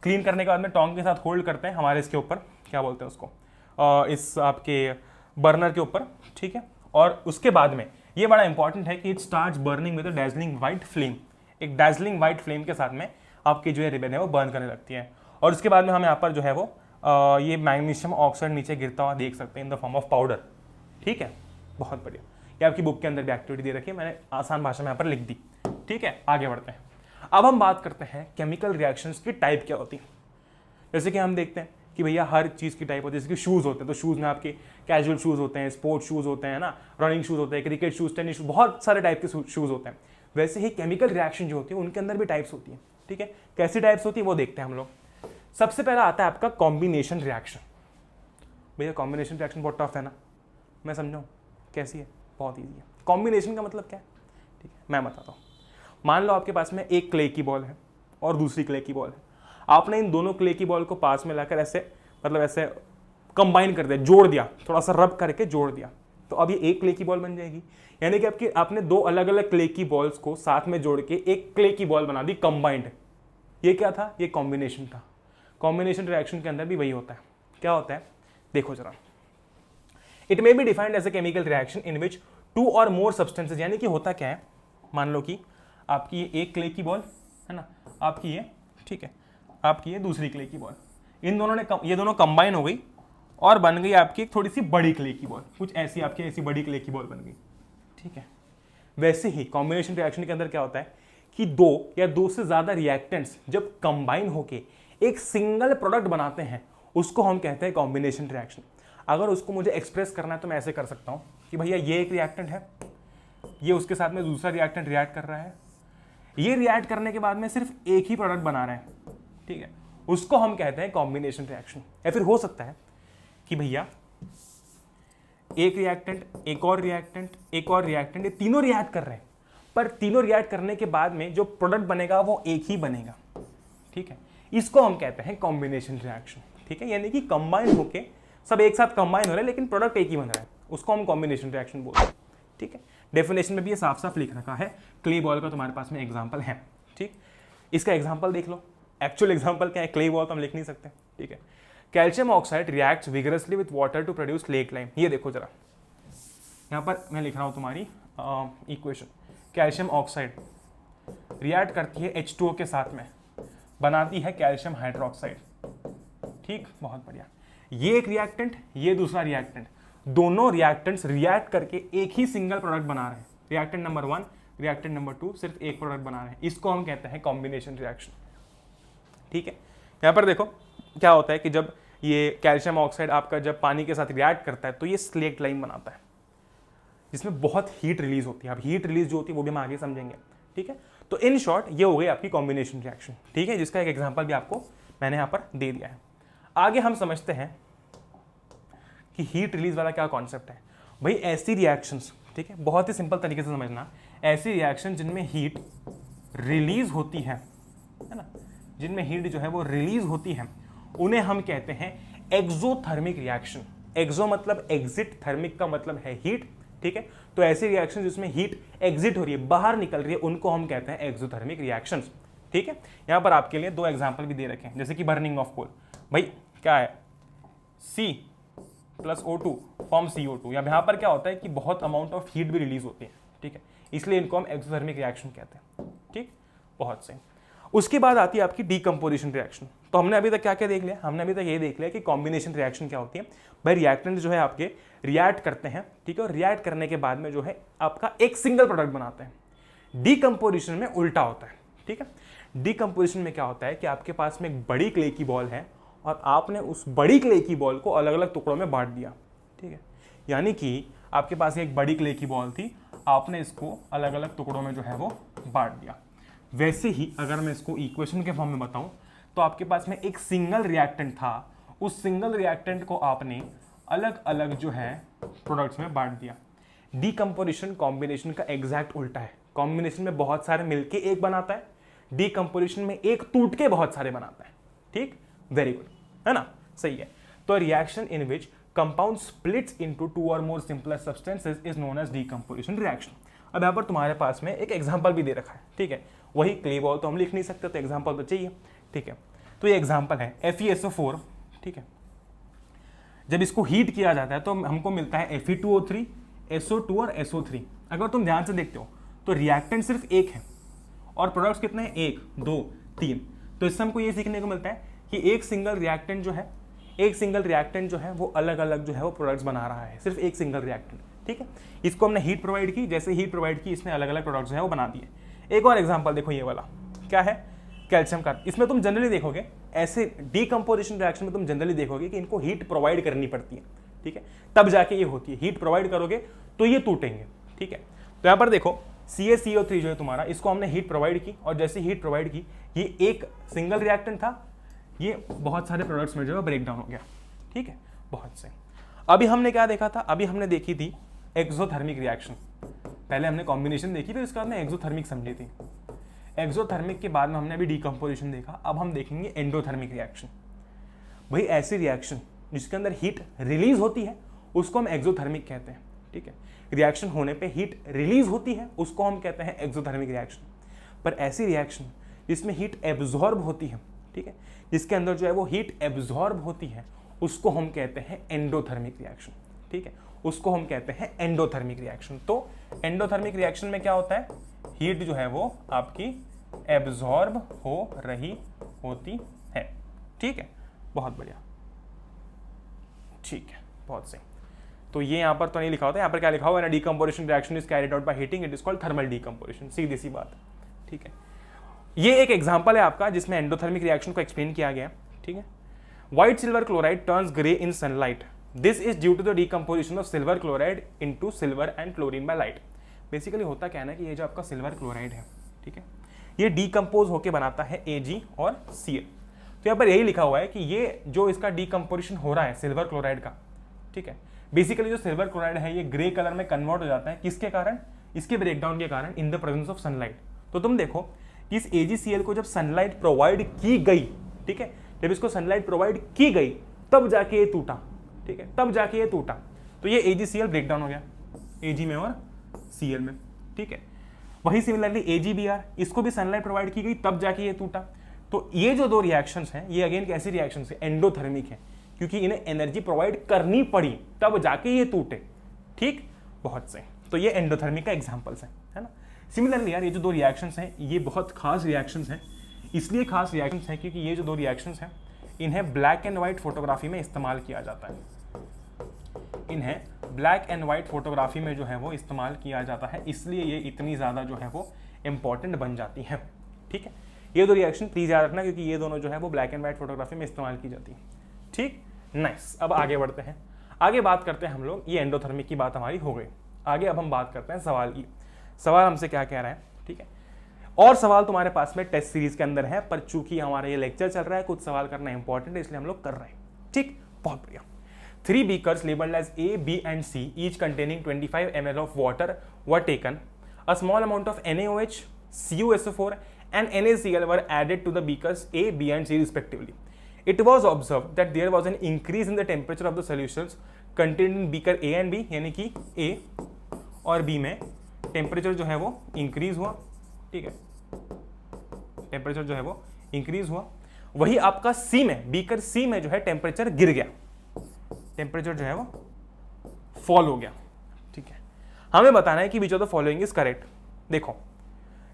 क्लीन करने के बाद में टोंग के साथ होल्ड करते हैं हमारे इसके ऊपर, क्या बोलते हैं उसको, इस आपके बर्नर के ऊपर, ठीक है। और उसके बाद में ये बड़ा इंपॉर्टेंट है कि it starts burning with a dazzling white flame. एक डैजलिंग व्हाइट फ्लेम के साथ में आपकी जो है रिबन है वो बर्न करने लगती है, और उसके बाद में हम यहाँ पर जो है वो ये मैग्नीशियम ऑक्साइड नीचे गिरता हुआ देख सकते हैं in the form of powder, ठीक है, बहुत बढ़िया। ये आपकी बुक के अंदर भी एक्टिविटी दे रखी है, मैंने आसान भाषा में यहाँ पर लिख दी, ठीक है। आगे बढ़ते हैं, अब हम बात करते हैं केमिकल रिएक्शंस की टाइप क्या होती है। जैसे कि हम देखते हैं कि भैया हर चीज़ की टाइप होती है, जैसे कि शूज़ होते हैं, तो शूज़ में आपके कैजुअल शूज़ होते हैं, स्पोर्ट्स शूज़ होते हैं ना, रनिंग शूज़ होते हैं, क्रिकेट शूज़, टेनिस शूज़, बहुत सारे टाइप के शूज़ होते हैं। वैसे ही केमिकल रिएक्शन जो होती है उनके अंदर भी टाइप्स होती है, ठीक है। कैसी टाइप्स होती है वो देखते हैं हम लोग। सबसे पहला आता है आपका कॉम्बिनेशन रिएक्शन। भैया कॉम्बिनेशन रिएक्शन बहुत टफ है ना, मैं समझाऊँ कैसी है? बहुत ईजी है। कॉम्बिनेशन का मतलब क्या है, ठीक है, मैं बताता हूँ। मान लो आपके पास में एक क्ले की बॉल है और दूसरी क्ले की बॉल है। आपने इन दोनों क्ले की बॉल को पास में लाकर ऐसे मतलब ऐसे कंबाइन कर दिया, जोड़ दिया, थोड़ा सा रब करके जोड़ दिया, तो अब ये एक क्ले की बॉल बन जाएगी। यानी कि आपने दो अलग अलग क्ले की बॉल्स को साथ में जोड़ के एक क्ले की बॉल बना दी कंबाइंड। ये क्या था? ये कॉम्बिनेशन था। कॉम्बिनेशन रिएक्शन के अंदर भी वही होता है। क्या होता है देखो जरा, it may be defined as a chemical reaction in which two और मोर सब्सटेंसेज, यानी कि होता क्या है, मान लो कि आपकी ये एक क्ले की बॉल है ना, आपकी ये, ठीक है, आपकी ये दूसरी क्ले की बॉल, इन दोनों ने ये दोनों कंबाइन हो गई और बन गई आपकी एक थोड़ी सी बड़ी क्ले की बॉल, कुछ ऐसी आपकी ऐसी बड़ी क्ले की बॉल बन गई, ठीक है। वैसे ही कॉम्बिनेशन रिएक्शन के अंदर क्या होता है कि दो या दो से ज्यादा रिएक्टेंट्स जब कंबाइन होके एक सिंगल प्रोडक्ट बनाते हैं उसको हम कहते हैं कॉम्बिनेशन रिएक्शन। अगर उसको मुझे एक्सप्रेस करना है तो मैं ऐसे कर सकता हूं कि भैया ये एक रिएक्टेंट है, ये उसके साथ में दूसरा रिएक्टेंट रिएक्ट कर रहा है, ये रिएक्ट करने के बाद में सिर्फ एक ही प्रोडक्ट बना रहे हैं, ठीक है, उसको हम कहते हैं कॉम्बिनेशन रिएक्शन। या फिर हो सकता है कि भैया एक रिएक्टेंट, एक और रिएक्टेंट, एक और रिएक्टेंट, ये तीनों रिएक्ट कर रहे हैं, पर तीनों रिएक्ट करने के बाद में जो प्रोडक्ट बनेगा वो एक ही बनेगा, ठीक है, इसको हम कहते हैं कॉम्बिनेशन रिएक्शन, ठीक है। यानी कि कंबाइन होके सब एक साथ कंबाइन हो रहे हैं लेकिन प्रोडक्ट एक ही बन रहा है, उसको हम कॉम्बिनेशन रिएक्शन बोलते हैं, ठीक है। डेफिनेशन में भी ये साफ साफ लिख रखा है। क्ले बॉल का तुम्हारे पास में एग्जाम्पल है, ठीक, इसका एग्जाम्पल देख लो। एक्चुअल एग्जाम्पल क्या है, क्ले बॉल तो हम लिख नहीं सकते, ठीक है। Calcium oxide reacts vigorously with water to produce slaked lime. ये देखो जरा, यहाँ पर मैं लिख रहा हूँ तुम्हारी इक्वेशन। कैल्शियम ऑक्साइड रिएक्ट करती है H2O के साथ में, बनाती है कैल्शियम हाइड्रोक्साइड, ठीक, बहुत बढ़िया। ये एक रिएक्टेंट, ये दूसरा रिएक्टेंट, दोनों रिएक्टेंट्स रिएक्ट करके एक ही सिंगल प्रोडक्ट बना रहे हैं। रिएक्टेंट नंबर 1, रिएक्टेंट नंबर 2 सिर्फ एक प्रोडक्ट बना रहे हैं, इसको हम कहते हैं कॉम्बिनेशन रिएक्शन, ठीक है। यहाँ पर देखो क्या होता है कि जब ये कैल्शियम ऑक्साइड आपका जब पानी के साथ रिएक्ट करता है तो ये स्लेट लाइम बनाता है, जिसमें बहुत हीट रिलीज होती है। अब हीट रिलीज जो होती है वो भी हम आगे समझेंगे, ठीक है। तो इन शॉर्ट ये हो गई आपकी कॉम्बिनेशन रिएक्शन, ठीक है, जिसका एक एग्जांपल भी आपको मैंने यहाँ पर दे दिया है। आगे हम समझते हैं कि हीट रिलीज वाला क्या कॉन्सेप्ट है। भाई ऐसी रिएक्शंस, ठीक है, बहुत ही सिंपल तरीके से समझना, ऐसी रिएक्शन जिनमें हीट रिलीज होती है ना, जिनमें हीट जो है वो रिलीज होती है, उन्हें हम कहते हैं एक्सोथर्मिक रिएक्शन। एक्सो मतलब एग्जिट, थर्मिक का मतलब है हीट, ठीक है। तो ऐसी रिएक्शन जिसमें हीट एग्जिट हो रही है, बाहर निकल रही है, उनको हम कहते हैं एक्सोथर्मिक रिएक्शंस, ठीक है। यहां पर आपके लिए दो एग्जांपल भी दे रखे हैं, जैसे कि बर्निंग ऑफ कोल। भाई क्या है, C+O2 फॉर्म CO2। यहां पर क्या होता है कि बहुत अमाउंट ऑफ हीट भी रिलीज होती है, ठीक है, इसलिए इनको हम एक्सोथर्मिक रिएक्शन कहते हैं, ठीक, बहुत सही। उसके बाद आती है आपकी डीकम्पोजिशन रिएक्शन। तो हमने अभी तक क्या क्या देख लिया, हमने अभी तक ये देख लिया कि कॉम्बिनेशन रिएक्शन क्या होती है। भाई रिएक्टेंट जो है आपके रिएक्ट करते हैं, ठीक है, और रिएक्ट करने के बाद में जो है आपका एक सिंगल प्रोडक्ट बनाते हैं। डीकम्पोजिशन में उल्टा होता है, ठीक है। डीकम्पोजिशन में क्या होता है कि आपके पास में एक बड़ी क्ले की बॉल है और आपने उस बड़ी क्ले की बॉल को अलग अलग टुकड़ों में बांट दिया, ठीक है। यानी कि आपके पास एक बड़ी क्ले की बॉल थी, आपने इसको अलग अलग टुकड़ों में जो है वो बांट दिया। वैसे ही अगर मैं इसको इक्वेशन के फॉर्म में बताऊं तो आपके पास में एक सिंगल रिएक्टेंट था, उस सिंगल रिएक्टेंट को आपने अलग अलग जो है प्रोडक्ट्स में बांट दिया। डीकम्पोजिशन कॉम्बिनेशन का एग्जैक्ट उल्टा है। कॉम्बिनेशन में बहुत सारे मिलके एक बनाता है, डीकम्पोजिशन में एक टूट के बहुत सारे बनाता है, ठीक, वेरी गुड, है ना, सही है। तो reaction in which compound splits into two और more simpler substances is known as decomposition reaction. अब यहाँ पर तुम्हारे पास में एक एग्जांपल भी दे रखा है, ठीक है, वही क्ले बॉल तो हम लिख नहीं सकते, तो एग्जांपल तो चाहिए, ठीक है। तो ये एग्जांपल है FeSO4, ठीक है। जब इसको हीट किया जाता है तो हमको मिलता है Fe2O3, SO2 और SO3। अगर तुम ध्यान से देखते हो तो रिएक्टेंट सिर्फ एक है और प्रोडक्ट्स कितने हैं, 1 2 3। तो इससे हमको ये सीखने को मिलता है कि एक सिंगल रिएक्टेंट जो है वो अलग अलग जो है वो प्रोडक्ट्स बना रहा है, सिर्फ एक सिंगल रिएक्टेंट, ठीक है। इसको हमने हीट प्रोवाइड की, जैसे हीट प्रोवाइड की इसने अलग अलग प्रोडक्ट्स जो है वो बना दिए। एक और एग्जांपल देखो, ये वाला क्या है, कैल्शियम कार्ब। इसमें तुम जनरली देखोगे, ऐसे डीकम्पोजिशन रिएक्शन में तुम जनरली देखोगे कि इनको हीट प्रोवाइड करनी पड़ती है, ठीक है, तब जाके ये होती है। हीट प्रोवाइड करोगे तो ये टूटेंगे, ठीक है। तो यहाँ पर देखो CaCO3 जो है तुम्हारा, इसको हमने हीट प्रोवाइड की और जैसे हीट प्रोवाइड की, ये एक सिंगल रिएक्टेंट था, ये बहुत सारे प्रोडक्ट्स में जो है ब्रेक डाउन हो गया, ठीक है, बहुत सही। अभी हमने क्या देखा था, अभी हमने देखी थी एक्सोथर्मिक रिएक्शन। पहले हमने कॉम्बिनेशन देखी, फिर उसके बाद में एक्सोथर्मिक समझी थी। एक्सोथर्मिक के बाद में हमने अभी डीकम्पोजिशन देखा, अब हम देखेंगे एंडोथर्मिक रिएक्शन। भाई ऐसी रिएक्शन जिसके अंदर हीट रिलीज होती है उसको हम एक्सोथर्मिक कहते हैं, ठीक है। रिएक्शन होने पे हीट रिलीज होती है उसको हम कहते हैं एक्सोथर्मिक रिएक्शन। पर ऐसी रिएक्शन जिसमें हीट एब्जॉर्ब होती है, ठीक है, जिसके अंदर जो है वो हीट एब्जॉर्ब होती है उसको हम कहते हैं एंडोथर्मिक रिएक्शन, ठीक है, उसको हम कहते हैं एंडोथर्मिक रिएक्शन। तो एंडोथर्मिक रिएक्शन में क्या होता है, हीट जो है वो आपकी एब्जॉर्ब हो रही होती है, ठीक है, बहुत बढ़िया, ठीक है, बहुत सही। तो ये यहां पर तो नहीं लिखा होता, यहां पर क्या लिखा हुआ है, decomposition reaction is carried out by heating, it is called thermal decomposition, सीधी सी बात, ठीक है। ये एक एग्जांपल है आपका जिसमें एंडोथर्मिक रिएक्शन को एक्सप्लेन किया गया, ठीक है। White silver chloride turns grey in sunlight, this is due to the decomposition of silver chloride into silver and chlorine by light. Basically होता क्या है ना कि ये जो आपका सिल्वर क्लोराइड है, ठीक है, ये डीकम्पोज होकर बनाता है Ag और Cl। तो यहाँ पर यही लिखा हुआ है कि ये जो इसका डीकम्पोजिशन हो रहा है सिल्वर क्लोराइड का, ठीक है, बेसिकली जो सिल्वर क्लोराइड है ये ग्रे कलर में कन्वर्ट हो जाता है, किसके कारण, इसके ब्रेकडाउन के कारण, in the presence of sunlight. तो तुम देखो इस AgCl को जब सनलाइट प्रोवाइड की गई, ठीक है, जब इसको सनलाइट प्रोवाइड की गई तब जाके ये टूटा, ठीक है, तब जाके ये टूटा, तो ये AgCl ब्रेकडाउन हो गया Ag में और Cl में, ठीक है। वही सिमिलरली AgBr, इसको भी सनलाइट प्रोवाइड की गई तब जाके ये टूटा। तो ये जो दो रिएक्शंस हैं ये अगेन कैसी रिएक्शंस है, एंडोथर्मिक है, क्योंकि इन्हें एनर्जी प्रोवाइड करनी पड़ी तब जाके ये टूटे, ठीक, बहुत सही। तो ये एंडोथर्मिक का एग्जांपल्स है ना। सिमिलरली यार ये जो दो रिएक्शंस हैं ये बहुत खास रिएक्शंस हैं, इसलिए खास रिएक्शंस हैं क्योंकि ये जो दो रिएक्शंस हैं इन्हें ब्लैक एंड व्हाइट फोटोग्राफी में इस्तेमाल किया जाता है, इन्हें ब्लैक एंड व्हाइट फोटोग्राफी में जो है वो इस्तेमाल किया जाता है, इसलिए ये इतनी ज़्यादा जो है वो इंपॉर्टेंट बन जाती है, ठीक है। ये दो रिएक्शन प्लीज याद रखना क्योंकि ये दोनों जो है वो ब्लैक एंड व्हाइट फोटोग्राफी में इस्तेमाल की जाती है, ठीक, नाइस। अब आगे बढ़ते हैं, आगे बात करते हैं हम लोग, ये एंडोथर्मिक की बात हमारी हो गई। आगे अब हम बात करते हैं सवाल की, सवाल हमसे क्या कह रहा है, ठीक है। और सवाल तुम्हारे पास में टेस्ट सीरीज के अंदर है, पर चूंकि हमारा ये लेक्चर चल रहा है कुछ सवाल करना इंपॉर्टेंट है इसलिए हम लोग कर रहे हैं, ठीक, बहुत बढ़िया। 3 beakers labeled as A, B and C, each containing 25 ml of water were taken. A small amount of NaOH, CuSO4 and NaCl were added to the beakers A, B and C respectively. It was observed that there was an increase in the temperature of the solutions contained in beaker A and B, यानी कि A और B में temperature जो है वो increase हुआ, ठीक है, टेम्परेचर जो है वो इंक्रीज हुआ। वही आपका C में, बीकर C में जो है टेम्परेचर गिर गया, टेम्परेचर जो है वो फॉल हो गया, ठीक है। हमें बताना है कि which of the following is correct. देखो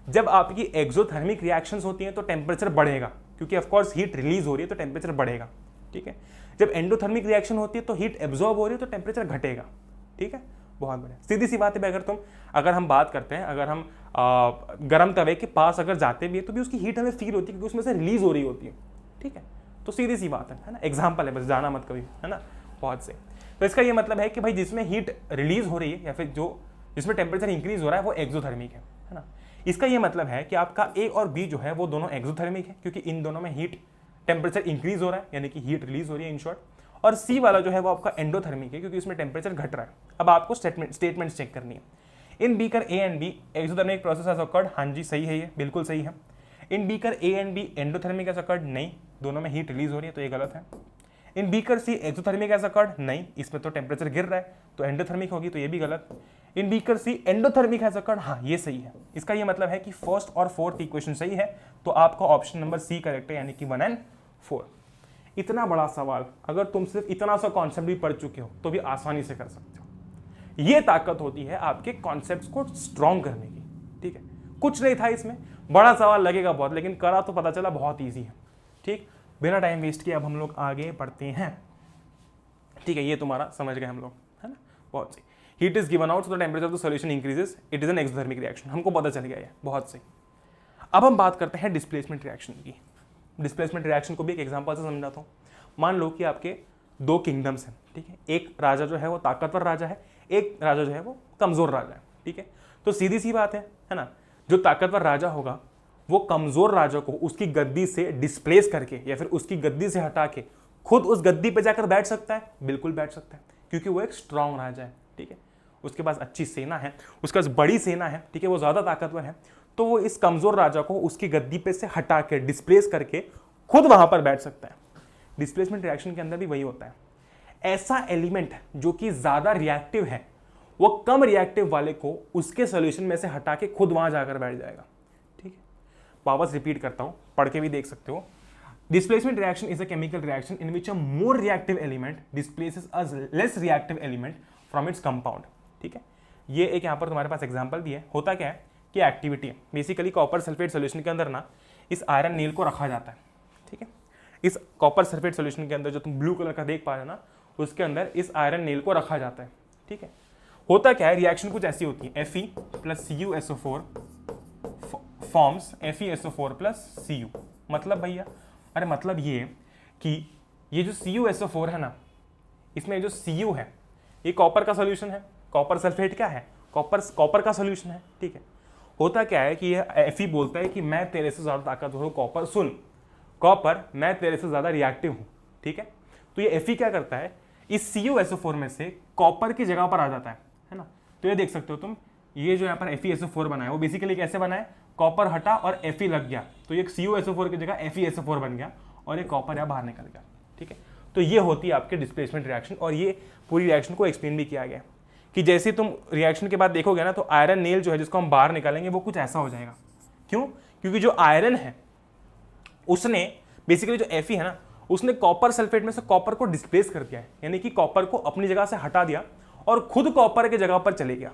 जब आपकी एक्सोथर्मिक रिएक्शंस होती हैं तो टेम्परेचर बढ़ेगा क्योंकि ऑफ कोर्स हीट रिलीज हो रही है तो टेम्परेचर बढ़ेगा, ठीक है। जब एंडोथर्मिक रिएक्शन होती है तो हीट एब्जॉर्ब हो रही है तो टेम्परेचर घटेगा, ठीक है, बहुत बढ़िया, सीधी सी बात है। अगर हम बात करते हैं, अगर हम गर्म तवे के पास अगर जाते भी है तो भी उसकी हीट हमें फील होती है क्योंकि उसमें से रिलीज हो रही होती है, ठीक है, तो सीधी सी बात है ना, एग्जाम्पल है, बस जाना मत कभी, है ना, बहुत से। तो इसका ये मतलब है कि भाई जिसमें हीट रिलीज हो रही है या फिर जो जिसमें टेम्परेचर इंक्रीज हो रहा है वो एक्सोथर्मिक है ना। इसका ये मतलब है कि आपका ए और बी जो है वो दोनों एक्सोथर्मिक है क्योंकि इन दोनों में हीट टेम्परेचर इंक्रीज हो रहा है यानी कि हीट रिलीज हो रही है इन शॉर्ट, और सी वाला जो है वो आपका एंडोथर्मिक है क्योंकि इसमें टेम्परेचर घट रहा है। अब आपको स्टेटमेंट्स चेक करनी है। In beaker A and B exothermic process has occurred, हाँ जी सही है, ये बिल्कुल सही है। In beaker A and B endothermic has occurred, नहीं, दोनों में हीट रिलीज हो रही है तो ये गलत है। In beaker C exothermic has occurred, नहीं, इसमें तो टेम्परेचर गिर रहा है तो एंडोथर्मिक होगी तो ये भी गलत। In beaker C endothermic has occurred, हाँ ये सही है। इसका ये मतलब है कि फर्स्ट और फोर्थ इक्वेशन सही है, तो आपका ऑप्शन नंबर सी करेक्ट है, यानी कि 1 और 4। इतना बड़ा सवाल अगर तुम सिर्फ इतना सा कॉन्सेप्ट भी पढ़ चुके हो तो भी आसानी से कर सकते हो। ये ताकत होती है आपके कॉन्सेप्ट्स को स्ट्रॉन्ग करने की, ठीक है। कुछ नहीं था इसमें, बड़ा सवाल लगेगा बहुत, लेकिन करा तो पता चला बहुत ईजी है, ठीक। बिना टाइम वेस्ट किए अब हम लोग आगे बढ़ते हैं, ठीक है। ये तुम्हारा समझ गए हम लोग, है ना, बहुत सही। Heat is given out so the temperature of the solution increases, it is an exothermic reaction, हमको पता चल गया है, बहुत सही। अब हम बात करते हैं डिस्प्लेसमेंट रिएक्शन की। डिस्प्लेसमेंट रिएक्शन को भी एक एग्जांपल से समझाता हूँ। मान लो कि आपके 2 किंगडम्स हैं, ठीक है। एक राजा जो है वो ताकतवर राजा है, एक राजा जो है वो कमजोर राजा है, ठीक है। तो सीधी सी बात है ना, जो ताकतवर राजा होगा वो कमजोर राजा को उसकी गद्दी से डिस्प्लेस करके या फिर उसकी गद्दी से हटा के खुद उस गद्दी पे जाकर बैठ सकता है, बिल्कुल बैठ सकता है, क्योंकि वो एक स्ट्रांग राजा है, ठीक है। उसके पास अच्छी सेना है, उसके पास बड़ी सेना है, ठीक है, वो ज़्यादा ताकतवर है, तो वो इस कमज़ोर राजा को उसकी गद्दी पे से हटा के डिस्प्लेस करके खुद वहाँ पर बैठ सकता है। डिस्प्लेसमेंट रिएक्शन के अंदर भी वही होता है। ऐसा एलिमेंट जो कि ज़्यादा रिएक्टिव है वो कम रिएक्टिव वाले को उसके सोल्यूशन में से हटा के खुद वहाँ जाकर बैठ जाएगा। ठीक है, वापस रिपीट करता हूँ, पढ़ के भी देख सकते हो। Displacement reaction is a chemical reaction in which a more reactive element displaces a less reactive element from its compound। ठीक है, ये एक यहाँ पर तुम्हारे पास एग्जांपल भी है। होता क्या है कि एक्टिविटी है बेसिकली कॉपर सल्फेट सॉल्यूशन के अंदर ना इस आयरन नील को रखा जाता है। ठीक है, इस कॉपर सल्फेट सॉल्यूशन के अंदर जो तुम ब्लू कलर का देख पा रहे हो ना, उसके अंदर इस आयरन नील को रखा जाता है। ठीक है, होता क्या है, रिएक्शन कुछ ऐसी होती है, Fe plus CuSO4 forms FeSO4 plus Cu। मतलब भैया, अरे मतलब ये कि ये जो CuSO4 है ना, इसमें जो Cu है ये कॉपर का सोल्यूशन है। कॉपर सल्फेट क्या है, कॉपर का सोल्यूशन है। ठीक है, होता क्या है कि ये Fe बोलता है कि मैं तेरे से ज़्यादा ताकतवर हूँ कॉपर, सुन कॉपर मैं तेरे से ज़्यादा रिएक्टिव हूँ। ठीक है, तो ये Fe क्या करता है, इस CuSO4 में से कॉपर की जगह पर आ जाता है ना। तो ये देख सकते हो तुम, ये जो यहाँ पर FeSO4 बना है वो बेसिकली कैसे बना है, कॉपर हटा और Fe लग गया, तो ये CuSO4 की जगह FeSO4 बन गया और ये कॉपर यहाँ बाहर निकल गया। ठीक है, तो ये होती है आपके डिस्प्लेसमेंट रिएक्शन। और ये पूरी रिएक्शन को एक्सप्लेन भी किया गया कि जैसे तुम रिएक्शन के बाद देखोगे ना, तो आयरन नेल जो है जिसको हम बाहर निकालेंगे वो कुछ ऐसा हो जाएगा। क्यों, क्योंकि जो आयरन है उसने बेसिकली जो Fe है ना, उसने कॉपर सल्फेट में से कॉपर को डिस्प्लेस कर दिया है, यानी कि कॉपर को अपनी जगह से हटा दिया और खुद कॉपर की जगह पर चले गया।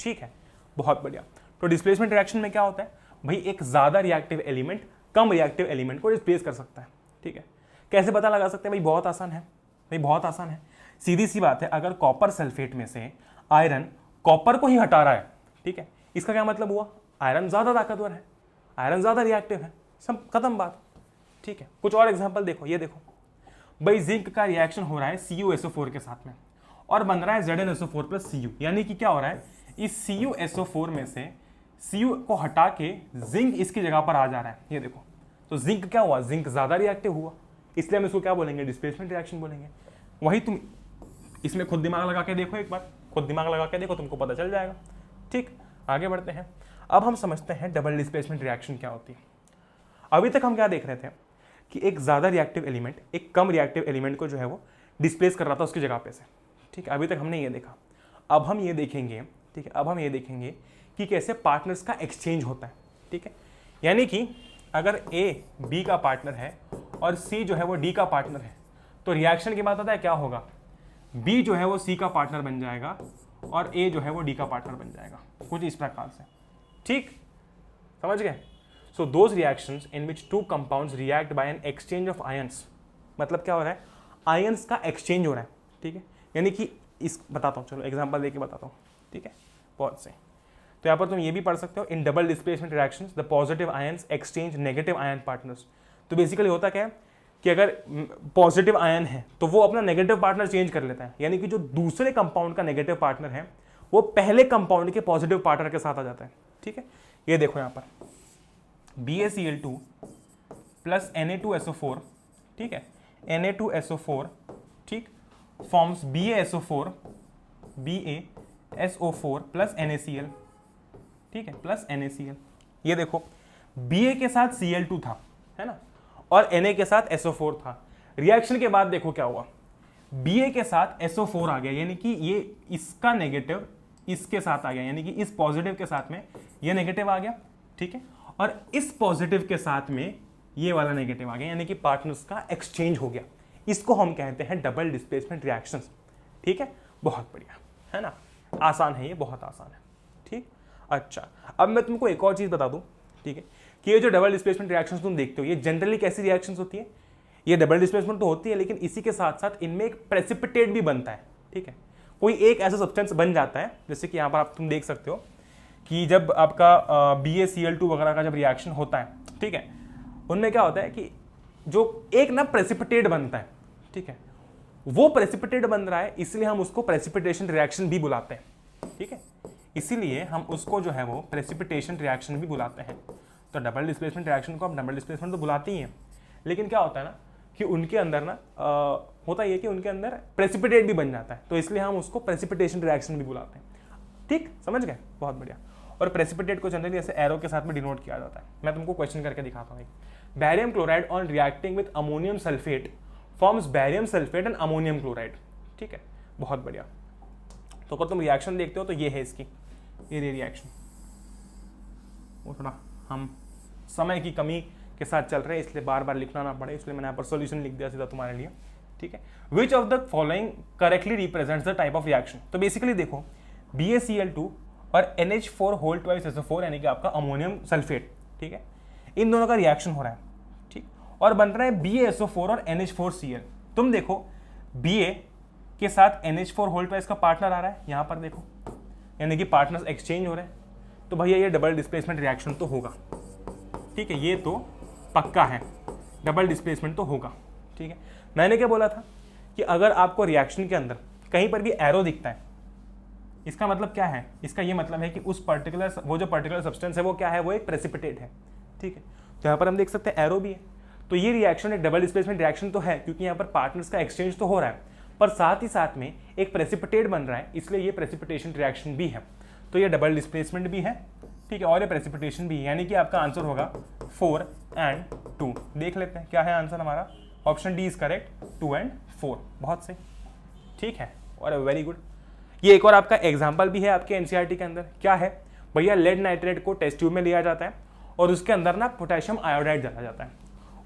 ठीक है, बहुत बढ़िया। तो डिस्प्लेसमेंट रिएक्शन में क्या होता है भाई, एक ज्यादा रिएक्टिव एलिमेंट कम रिएक्टिव एलिमेंट को डिस्प्लेस कर सकता है। ठीक है, कैसे पता लगा सकते हैं भाई, बहुत आसान है भाई, बहुत आसान है, सीधी सी बात है। अगर कॉपर सल्फेट में से आयरन कॉपर को ही हटा रहा है, ठीक है, इसका क्या मतलब हुआ, आयरन ज्यादा ताकतवर है, आयरन ज्यादा रिएक्टिव है, सब खत्म बात। ठीक है, कुछ और एग्जांपल देखो, ये देखो भाई, जिंक का रिएक्शन हो रहा है CuSO4 के साथ में और बन रहा है ZnSO4 प्लस Cu, यानी कि क्या हो रहा है, इस CuSO4 में से Cu को हटा के जिंक इसकी जगह पर आ जा रहा है। ये देखो, तो जिंक क्या हुआ, जिंक ज्यादा रिएक्टिव हुआ, इसलिए हम इसको क्या बोलेंगे, डिस्प्लेसमेंट रिएक्शन बोलेंगे। वही तुम इसमें खुद दिमाग लगा के देखो, एक बार खुद दिमाग लगा के देखो, तुमको पता चल जाएगा। ठीक, आगे बढ़ते हैं। अब हम समझते हैं डबल डिस्प्लेसमेंट रिएक्शन क्या होती है। अभी तक हम क्या देख रहे थे कि एक ज्यादा रिएक्टिव एलिमेंट एक कम रिएक्टिव एलिमेंट को जो है वो डिस्प्लेस कर रहा था उसकी जगह पे से। ठीक है, अभी तक हमने ये देखा। अब हम ये देखेंगे, ठीक है, अब हम ये देखेंगे कि कैसे पार्टनर्स का एक्सचेंज होता है। ठीक है, यानी कि अगर A B का पार्टनर है और C जो है वो D का पार्टनर है, तो रिएक्शन के बाद पता है क्या होगा, B जो है वो C का पार्टनर बन जाएगा और A जो है वो D का पार्टनर बन जाएगा, कुछ इस प्रकार से। ठीक, समझ गए। So those reactions in which two compounds react by an exchange of ions, मतलब क्या हो रहा है, आयंस का एक्सचेंज हो रहा है। ठीक है, यानी कि इस बताता हूँ, चलो एग्जांपल देके बताता हूँ। ठीक है, बहुत सही। तो यहाँ पर तुम ये भी पढ़ सकते हो, in double displacement reactions the positive ions exchange negative ion partners. तो बेसिकली होता क्या है कि अगर पॉजिटिव आयन है तो वो अपना नेगेटिव पार्टनर चेंज कर लेता है, यानी कि जो दूसरे कंपाउंड का नेगेटिव पार्टनर है वो पहले कंपाउंड के पॉजिटिव पार्टनर के साथ आ जाता है। ठीक है, ये देखो यहाँ पर BaCl2 प्लस Na2SO4, ठीक है, Na2SO4, ठीक, forms BaSO4 BaSO4 plus NaCl, ठीक है, प्लस NaCl। ये देखो Ba के साथ Cl2 था, है ना, और Na के साथ SO4 था। रिएक्शन के बाद देखो क्या हुआ, Ba के साथ SO4 आ गया, यानी कि ये इसका नेगेटिव इसके साथ आ गया, यानी कि इस पॉजिटिव के साथ में ये नेगेटिव आ गया। ठीक है, और इस पॉजिटिव के साथ में ये वाला नेगेटिव आ गया, यानी कि पार्टनर्स का एक्सचेंज हो गया। इसको हम कहते हैं डबल डिस्प्लेसमेंट रिएक्शंस। ठीक है, बहुत बढ़िया, है ना, आसान है, ये बहुत आसान है। ठीक, अच्छा, अब मैं तुमको एक और चीज बता दूं, ठीक है, कि ये जो डबल डिस्प्लेसमेंट रिएक्शंस तुम देखते हो ये जनरली कैसी रिएक्शंस होती है, ये डबल डिस्प्लेसमेंट तो होती है, लेकिन इसी के साथ साथ इनमें एक प्रेसिपिटेट भी बनता है। ठीक है, कोई एक ऐसा सब्सटेंस बन जाता है, जैसे कि यहाँ पर आप तुम देख सकते हो कि जब आपका BaCl2 वगैरह का जब रिएक्शन होता है, ठीक है, उनमें क्या होता है कि जो एक ना प्रेसिपिटेट बनता है, ठीक है, वो प्रेसिपिटेट बन रहा है, इसलिए हम उसको प्रेसिपिटेशन रिएक्शन भी बुलाते हैं। ठीक है, इसीलिए हम उसको जो है वो प्रेसिपिटेशन रिएक्शन भी बुलाते हैं। तो डबल डिस्प्लेसमेंट रिएक्शन को हम डबल डिस्प्लेसमेंट तो बुलाते ही हैं, लेकिन क्या होता है ना कि उनके अंदर ना होता है कि उनके अंदर प्रेसिपिटेट भी बन जाता है, तो इसलिए हम उसको प्रेसिपिटेशन रिएक्शन भी बुलाते हैं। ठीक, समझ गए, बहुत बढ़िया। और प्रेसिपिटेट को जनरली ऐसे एरो के साथ में डिनोट किया जाता है। मैं तुमको क्वेश्चन करके दिखाता हूँ। Barium chloride on reacting with ammonium sulphate forms barium sulphate and ammonium chloride. ठीक है, बहुत बढ़िया। तो अगर तुम रिएक्शन देखते हो तो ये है इसकी, ये रिएक्शन। वो थोड़ा हम समय की कमी के साथ चल रहे हैं इसलिए बार बार लिखना ना पड़े, इसलिए मैंने यहाँ पर सॉल्यूशन लिख दिया सीधा तुम्हारे लिए। ठीक है, which of the following correctly represents the type of reaction. तो बेसिकली देखो, BaCl2 और NH4 होल ट्वाइस SO4 यानी कि आपका अमोनियम सल्फेट, ठीक है, इन दोनों का रिएक्शन हो रहा है, ठीक, और बन रहा है BaSO4 और NH4Cl। तुम देखो Ba के साथ NH4 होल ट्वाइस का पार्टनर आ रहा है यहाँ पर, देखो, यानी कि पार्टनर्स एक्सचेंज हो रहे हैं, तो भैया ये डबल डिस्प्लेसमेंट रिएक्शन तो होगा। ठीक है, ये तो पक्का है, डबल डिस्प्लेसमेंट तो होगा। ठीक है, मैंने क्या बोला था कि अगर आपको रिएक्शन के अंदर कहीं पर भी एरो दिखता है, इसका मतलब क्या है, इसका ये मतलब है कि उस पर्टिकुलर, वो जो पर्टिकुलर सब्सटेंस है वो क्या है, वो एक प्रेसिपिटेट है। ठीक है, तो यहाँ पर हम देख सकते हैं एरो भी है, तो ये रिएक्शन एक डबल डिस्प्लेसमेंट रिएक्शन तो है, क्योंकि यहाँ पर पार्टनर्स का एक्सचेंज तो हो रहा है, पर साथ ही साथ में एक प्रेसिपिटेट बन रहा है, इसलिए ये प्रेसिपिटेशन रिएक्शन भी है। तो ये डबल डिस्प्लेसमेंट भी है, ठीक है, और ये प्रेसिपिटेशन भी है, यानी कि आपका आंसर होगा 4 and 2। देख लेते हैं क्या है आंसर हमारा। Option D is correct, 2 and 4, बहुत सही। ठीक है, और वेरी गुड। ये एक और आपका एग्जाम्पल भी है आपके एनसीईआरटी के अंदर। क्या है भैया, लेड नाइट्रेट को टेस्ट ट्यूब में लिया जाता है और उसके अंदर ना पोटेशियम आयोडाइड डाला जाता है।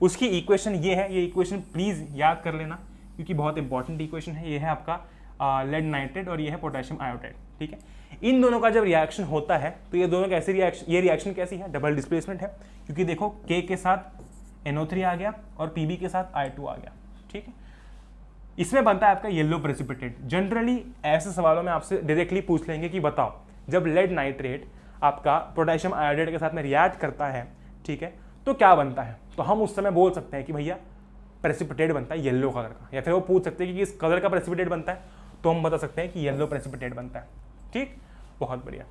उसकी इक्वेशन ये है, ये इक्वेशन प्लीज याद कर लेना क्योंकि बहुत इंपॉर्टेंट इक्वेशन है। ये है आपका लेड नाइट्रेट और ये है पोटेशियम आयोडाइड। ठीक है, इन दोनों का जब रिएक्शन होता है तो ये दोनों कैसे रिएक्शन, ये रिएक्शन कैसी है, डबल डिस्प्लेसमेंट है, क्योंकि देखो K के साथ NO3 आ गया और Pb के साथ I2 आ गया। ठीक है, इसमें बनता है आपका येलो प्रेसिपिटेट। जनरली ऐसे सवालों में आपसे डायरेक्टली पूछ लेंगे कि बताओ जब लेड नाइट्रेट आपका पोटेशियम आयोडाइड के साथ में रिएक्ट करता है, ठीक है, तो क्या बनता है, तो हम उस समय बोल सकते हैं कि भैया प्रेसिपिटेट बनता है येलो कलर का, या फिर वो पूछ सकते हैं कि किस कलर का प्रेसिपिटेट बनता है, तो हम बता सकते हैं कि येलो प्रेसिपिटेट बनता है। ठीक, बहुत बढ़िया।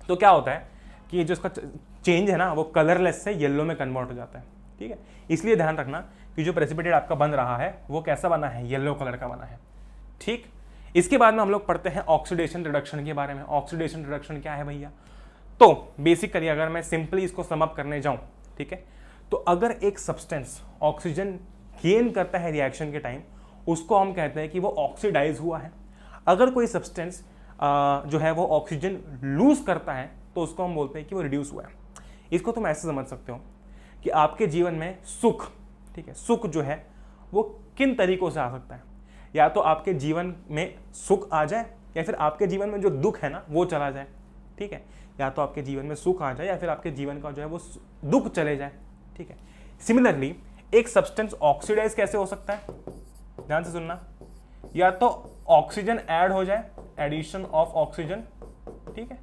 तो क्या होता है कि ये जो इसका चेंज है ना, वो कलरलेस से येलो में कन्वर्ट हो जाता है। ठीक है, इसलिए ध्यान रखना कि जो प्रेसिपिटेट आपका बन रहा है वो कैसा बना है, येलो कलर का बना है। ठीक, इसके बाद में हम लोग पढ़ते हैं ऑक्सीडेशन रिडक्शन के बारे में। ऑक्सीडेशन रिडक्शन क्या है भैया, तो बेसिकली अगर मैं सिंपली इसको सम अप करने जाऊं, ठीक है, तो अगर एक सब्सटेंस ऑक्सीजन गेन करता है रिएक्शन के टाइम, उसको हम कहते हैं कि वो ऑक्सीडाइज हुआ है। अगर कोई सब्सटेंस जो है वो ऑक्सीजन लूज करता है तो उसको हम बोलते हैं कि वो रिड्यूस हुआ है। इसको तुम ऐसे समझ सकते हो कि आपके जीवन में सुख, ठीक है, सुख जो है वो किन तरीकों से आ सकता है, या तो आपके जीवन में सुख आ जाए या फिर आपके जीवन में जो दुख है ना वो चला जाए। ठीक है, या तो आपके जीवन में सुख आ जाए या फिर आपके जीवन का जो है वो दुख चले जाए। ठीक है, सिमिलरली एक सब्सटेंस ऑक्सीडाइज कैसे हो सकता है, ध्यान से सुनना, या तो ऑक्सीजन ऐड हो जाए, एडिशन ऑफ ऑक्सीजन, ठीक है,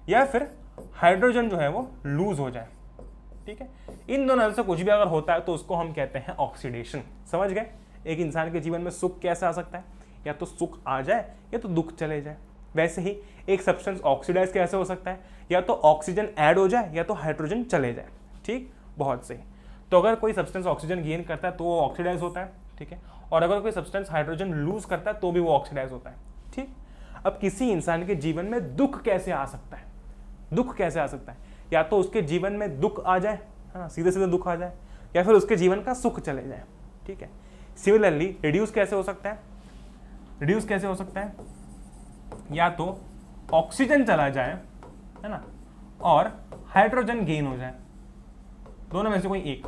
या फिर हाइड्रोजन जो है वो लूज हो जाए। ठीक है, इन दोनों से कुछ भी अगर होता है तो उसको हम कहते हैं ऑक्सीडेशन। समझ गए, एक इंसान के जीवन में सुख कैसे आ सकता है, या तो सुख आ जाए या तो दुख चले जाए। वैसे ही एक सब्सटेंस ऑक्सीडाइज कैसे हो सकता है, या तो ऑक्सीजन ऐड हो जाए या तो हाइड्रोजन चले जाए। ठीक, बहुत सही। तो अगर कोई सब्सटेंस ऑक्सीजन गेन करता है तो वो ऑक्सीडाइज होता है। ठीक है, और अगर कोई सब्सटेंस हाइड्रोजन लूज करता है तो भी वो ऑक्सीडाइज होता है। ठीक, अब किसी इंसान के जीवन में दुख कैसे आ सकता है, दुख कैसे आ सकता है, या तो उसके जीवन में दुख आ जाए, है ना, सीधे सीधे दुख आ जाए, या फिर उसके जीवन का सुख चले जाए। ठीक है, सिमिलरली रिड्यूस कैसे हो सकता है, रिड्यूस कैसे हो सकता है, या तो ऑक्सीजन चला जाए, है ना, और हाइड्रोजन गेन हो जाए, दोनों में से कोई एक।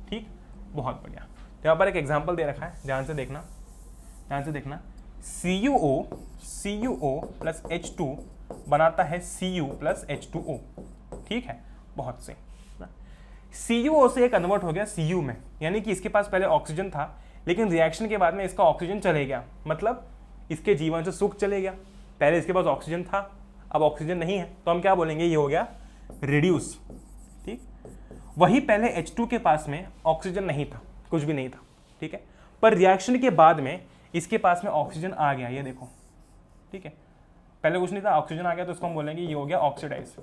ठीक, बहुत बढ़िया। तो यहाँ पर एक एग्जांपल दे रखा है, ध्यान से देखना, ध्यान से देखना। CuO प्लस H2 बनाता है Cu प्लस H2O। ठीक है, बहुत सही। CuO से कन्वर्ट हो गया Cu में, यानी कि इसके पास पहले ऑक्सीजन था लेकिन रिएक्शन के बाद में इसका ऑक्सीजन चले गया, मतलब इसके जीवन से सुख चले गया। पहले इसके पास ऑक्सीजन था, अब ऑक्सीजन नहीं है, तो हम क्या बोलेंगे, ये हो गया रिड्यूस। ठीक, वही पहले H2 के पास में ऑक्सीजन नहीं था, कुछ भी नहीं था। ठीक है, पर रिएक्शन के बाद में इसके पास में ऑक्सीजन आ गया, ये देखो। ठीक है, पहले कुछ नहीं था, ऑक्सीजन आ गया, तो इसको हम बोलेंगे ये हो गया ऑक्सीडाइज,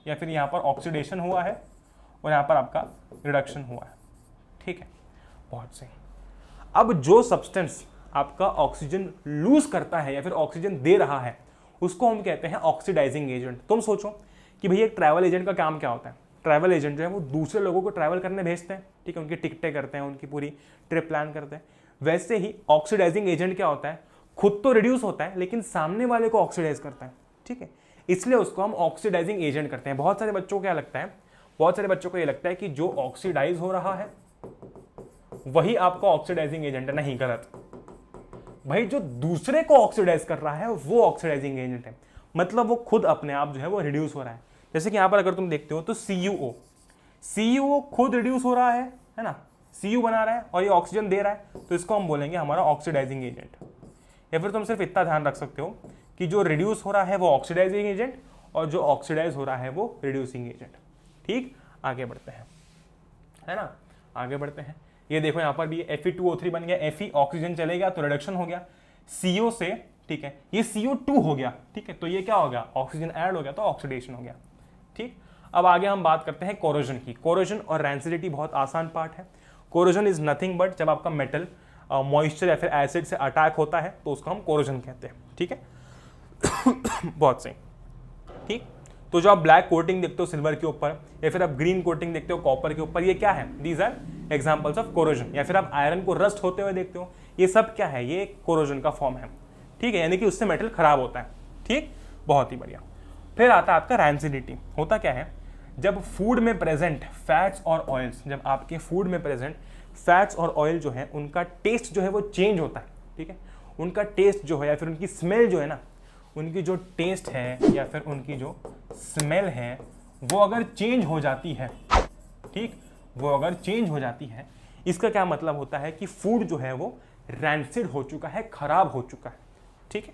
या फिर यहाँ पर ऑक्सीडेशन हुआ है और यहाँ पर आपका रिडक्शन हुआ है। ठीक है, बहुत सही। अब जो सब्सटेंस आपका ऑक्सीजन लूज करता है या फिर ऑक्सीजन दे रहा है, उसको हम कहते हैं ऑक्सीडाइजिंग एजेंट। तुम सोचो कि भैया एक ट्रैवल एजेंट का काम क्या होता है। ट्रैवल एजेंट जो है वो दूसरे लोगों को ट्रैवल करने भेजते हैं, ठीक है, उनकी टिकटें करते हैं, उनकी पूरी ट्रिप प्लान करते हैं। वैसे ही ऑक्सीडाइजिंग एजेंट क्या होता है, खुद तो रिड्यूस होता है लेकिन सामने वाले को ऑक्सीडाइज करता है, ठीक है, इसलिए उसको हम ऑक्सीडाइजिंग एजेंट करते हैं। बहुत सारे बच्चों को क्या लगता है, बहुत सारे बच्चों को ये लगता है कि जो ऑक्सीडाइज हो रहा है वही आपका ऑक्सीडाइजिंग एजेंट है। नहीं, गलत। भाई जो दूसरे को ऑक्सीडाइज कर रहा है वो ऑक्सीडाइजिंग एजेंट है, मतलब वो खुद अपने आप जो है वो रिड्यूस हो रहा है। जैसे कि यहां पर अगर तुम देखते हो तो CuO खुद रिड्यूस हो रहा है ना, Cu बना रहा है और ये ऑक्सीजन दे रहा है, तो इसको हम बोलेंगे हमारा ऑक्सीडाइजिंग एजेंट। या फिर तुम सिर्फ इतना ध्यान रख सकते हो कि जो रिड्यूस हो रहा है वो ऑक्सीडाइजिंग एजेंट और जो ऑक्सीडाइज हो रहा है वो रिड्यूसिंग एजेंट। ठीक, आगे बढ़ते हैं, है ना, आगे बढ़ते हैं। ये देखो यहाँ पर भी Fe2O3 बन गया, Fe ऑक्सीजन चले गया तो रिडक्शन हो गया CO से, ठीक है, ये CO2 हो गया, ठीक है, तो ये क्या हो गया, ऑक्सीजन ऐड हो गया तो ऑक्सीडेशन हो गया। ठीक, अब आगे हम बात करते हैं कोरोजन की। कोरोजन और रैंसिडिटी बहुत आसान पार्ट है। कोरोजन इज नथिंग बट जब आपका मेटल मॉइस्चर या फिर एसिड से अटैक होता है तो उसको हम कोरोजन कहते हैं, ठीक है। बहुत सही, ठीक। तो जो आप ब्लैक कोटिंग देखते हो सिल्वर के ऊपर या फिर आप ग्रीन कोटिंग देखते हो कॉपर के ऊपर, ये क्या है, these are examples of corrosion. या फिर आप आयरन को रस्ट होते हुए देखते हो, ये सब क्या है, ये कोरोजन का फॉर्म है, ठीक है, यानी कि उससे मेटल खराब होता है। ठीक, बहुत ही बढ़िया। फिर आता है आपका रैंसिडिटी। होता क्या है, जब फूड में प्रेजेंट फैट्स और ऑयल्स, जब आपके फूड में प्रेजेंट फैट्स और ऑयल जो है उनका टेस्ट जो है वो चेंज होता है, ठीक है, उनका टेस्ट जो है या फिर उनकी स्मेल जो है ना, उनकी जो टेस्ट है या फिर उनकी जो स्मेल है वो अगर चेंज हो जाती है, ठीक, वो अगर चेंज हो जाती है, इसका क्या मतलब होता है कि फूड जो है वो रैंसिड हो चुका है, खराब हो चुका है। ठीक है,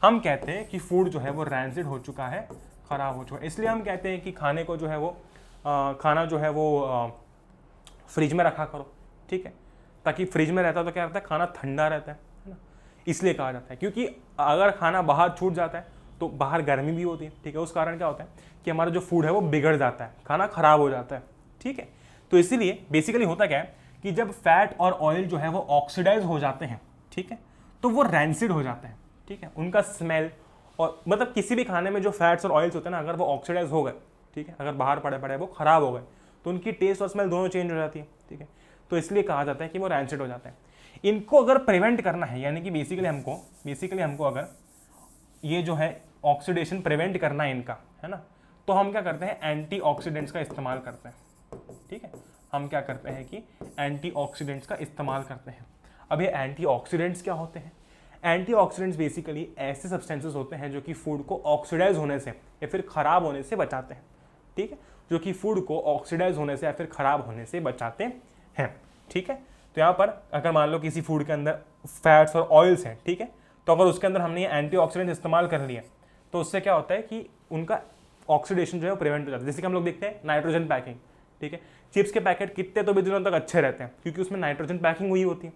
हम कहते हैं कि फूड जो है वो रैंसिड हो चुका है, खराब हो चुका है। इसलिए हम कहते हैं कि खाने को जो है वो खाना जो है वो फ्रिज में रखा करो, ठीक है, ताकि फ्रिज में रहता है तो क्या रहता है, खाना ठंडा रहता है ना, इसलिए कहा जाता है। क्योंकि अगर खाना बाहर छूट जाता है तो बाहर गर्मी भी होती है, ठीक है, उस कारण क्या होता है कि हमारा जो फूड है वो बिगड़ जाता है, खाना खराब हो जाता है, ठीक है। तो इसीलिए बेसिकली होता क्या है कि जब फैट और ऑयल जो है वो ऑक्सीडाइज हो जाते हैं, ठीक है, तो वो रैंसिड हो जाते हैं, ठीक है, उनका स्मेल और मतलब किसी भी खाने में जो फैट्स और ऑयल्स होते हैं ना, अगर वो ऑक्सीडाइज हो गए, ठीक है, अगर बाहर पड़े पड़े वो खराब हो गए तो उनकी टेस्ट और स्मेल दोनों चेंज हो जाती है, ठीक है, तो इसलिए कहा जाता है कि वो रैंसिड हो जाते हैं। इनको अगर प्रिवेंट करना है, यानी कि बेसिकली हमको अगर ये जो है ऑक्सीडेशन प्रिवेंट करना है इनका, है ना, तो हम क्या करते हैं, एंटीऑक्सीडेंट्स का इस्तेमाल करते हैं, ठीक है, हम क्या करते हैं कि एंटीऑक्सीडेंट्स का इस्तेमाल करते हैं। अब ये एंटीऑक्सीडेंट्स क्या होते हैं, एंटीऑक्सीडेंट्स बेसिकली ऐसे सब्सटेंसेस होते हैं जो कि फूड को ऑक्सीडाइज होने से या फिर खराब होने से बचाते हैं, ठीक है, जो कि फूड को ऑक्सीडाइज होने से या फिर खराब होने से बचाते हैं, ठीक है। तो यहाँ पर अगर मान लो किसी फूड के अंदर फैट्स और ऑयल्स हैं, ठीक है, तो अगर उसके अंदर हमने ये एंटीऑक्सीडेंट इस्तेमाल कर लिया तो उससे क्या होता है कि उनका ऑक्सीडेशन जो है वो प्रिवेंट हो जाता है। जैसे कि हम लोग देखते हैं नाइट्रोजन पैकिंग, ठीक है, चिप्स के पैकेट कितने तो भी दिनों तक अच्छे रहते हैं क्योंकि उसमें नाइट्रोजन पैकिंग हुई होती है,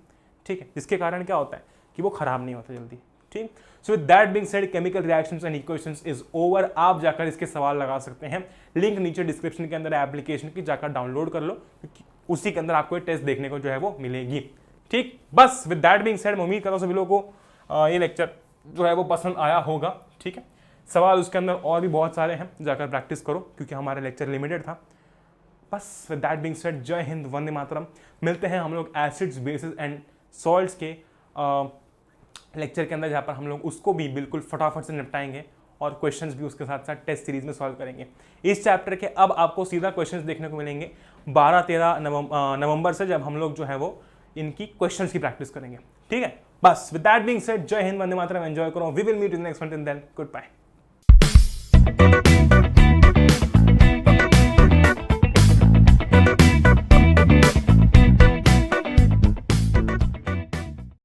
ठीक है, जिसके कारण क्या होता है कि वो खराब नहीं होता जल्दी, ठीक। So with that being said, chemical reactions and equations is over. आप जाकर इसके सवाल लगा सकते हैं, लिंक नीचे डिस्क्रिप्शन के अंदर एप्लीकेशन की, जाकर डाउनलोड कर लो क्योंकि उसी के अंदर आपको टेस्ट देखने को जो है वो मिलेगी, ठीक। बस विद दैट बीइंग सेड, मैं उम्मीद करता हूं सभी लोगों को ये लेक्चर जो है वो पसंद आया होगा, ठीक है। सवाल उसके अंदर और भी बहुत सारे हैं, जाकर प्रैक्टिस करो क्योंकि हमारा लेक्चर लिमिटेड था। बस with that being said, Jai Hind, Vande मातरम। मिलते हैं हम लोग एसिड्स, बेसिस एंड सॉल्ट्स के लेक्चर के अंदर, जहाँ पर हम लोग उसको भी बिल्कुल फटाफट से निपटाएंगे और क्वेश्चंस भी उसके साथ साथ टेस्ट सीरीज में सॉल्व करेंगे। इस चैप्टर के अब आपको सीधा क्वेश्चंस देखने को मिलेंगे 12-13 नवंबर से, जब हम लोग जो है वो इनकी क्वेश्चंस की प्रैक्टिस करेंगे, ठीक है। बस with that being said, Jai Hind, Vande Mataram, enjoy करो। We will meet in next one, till then good bye.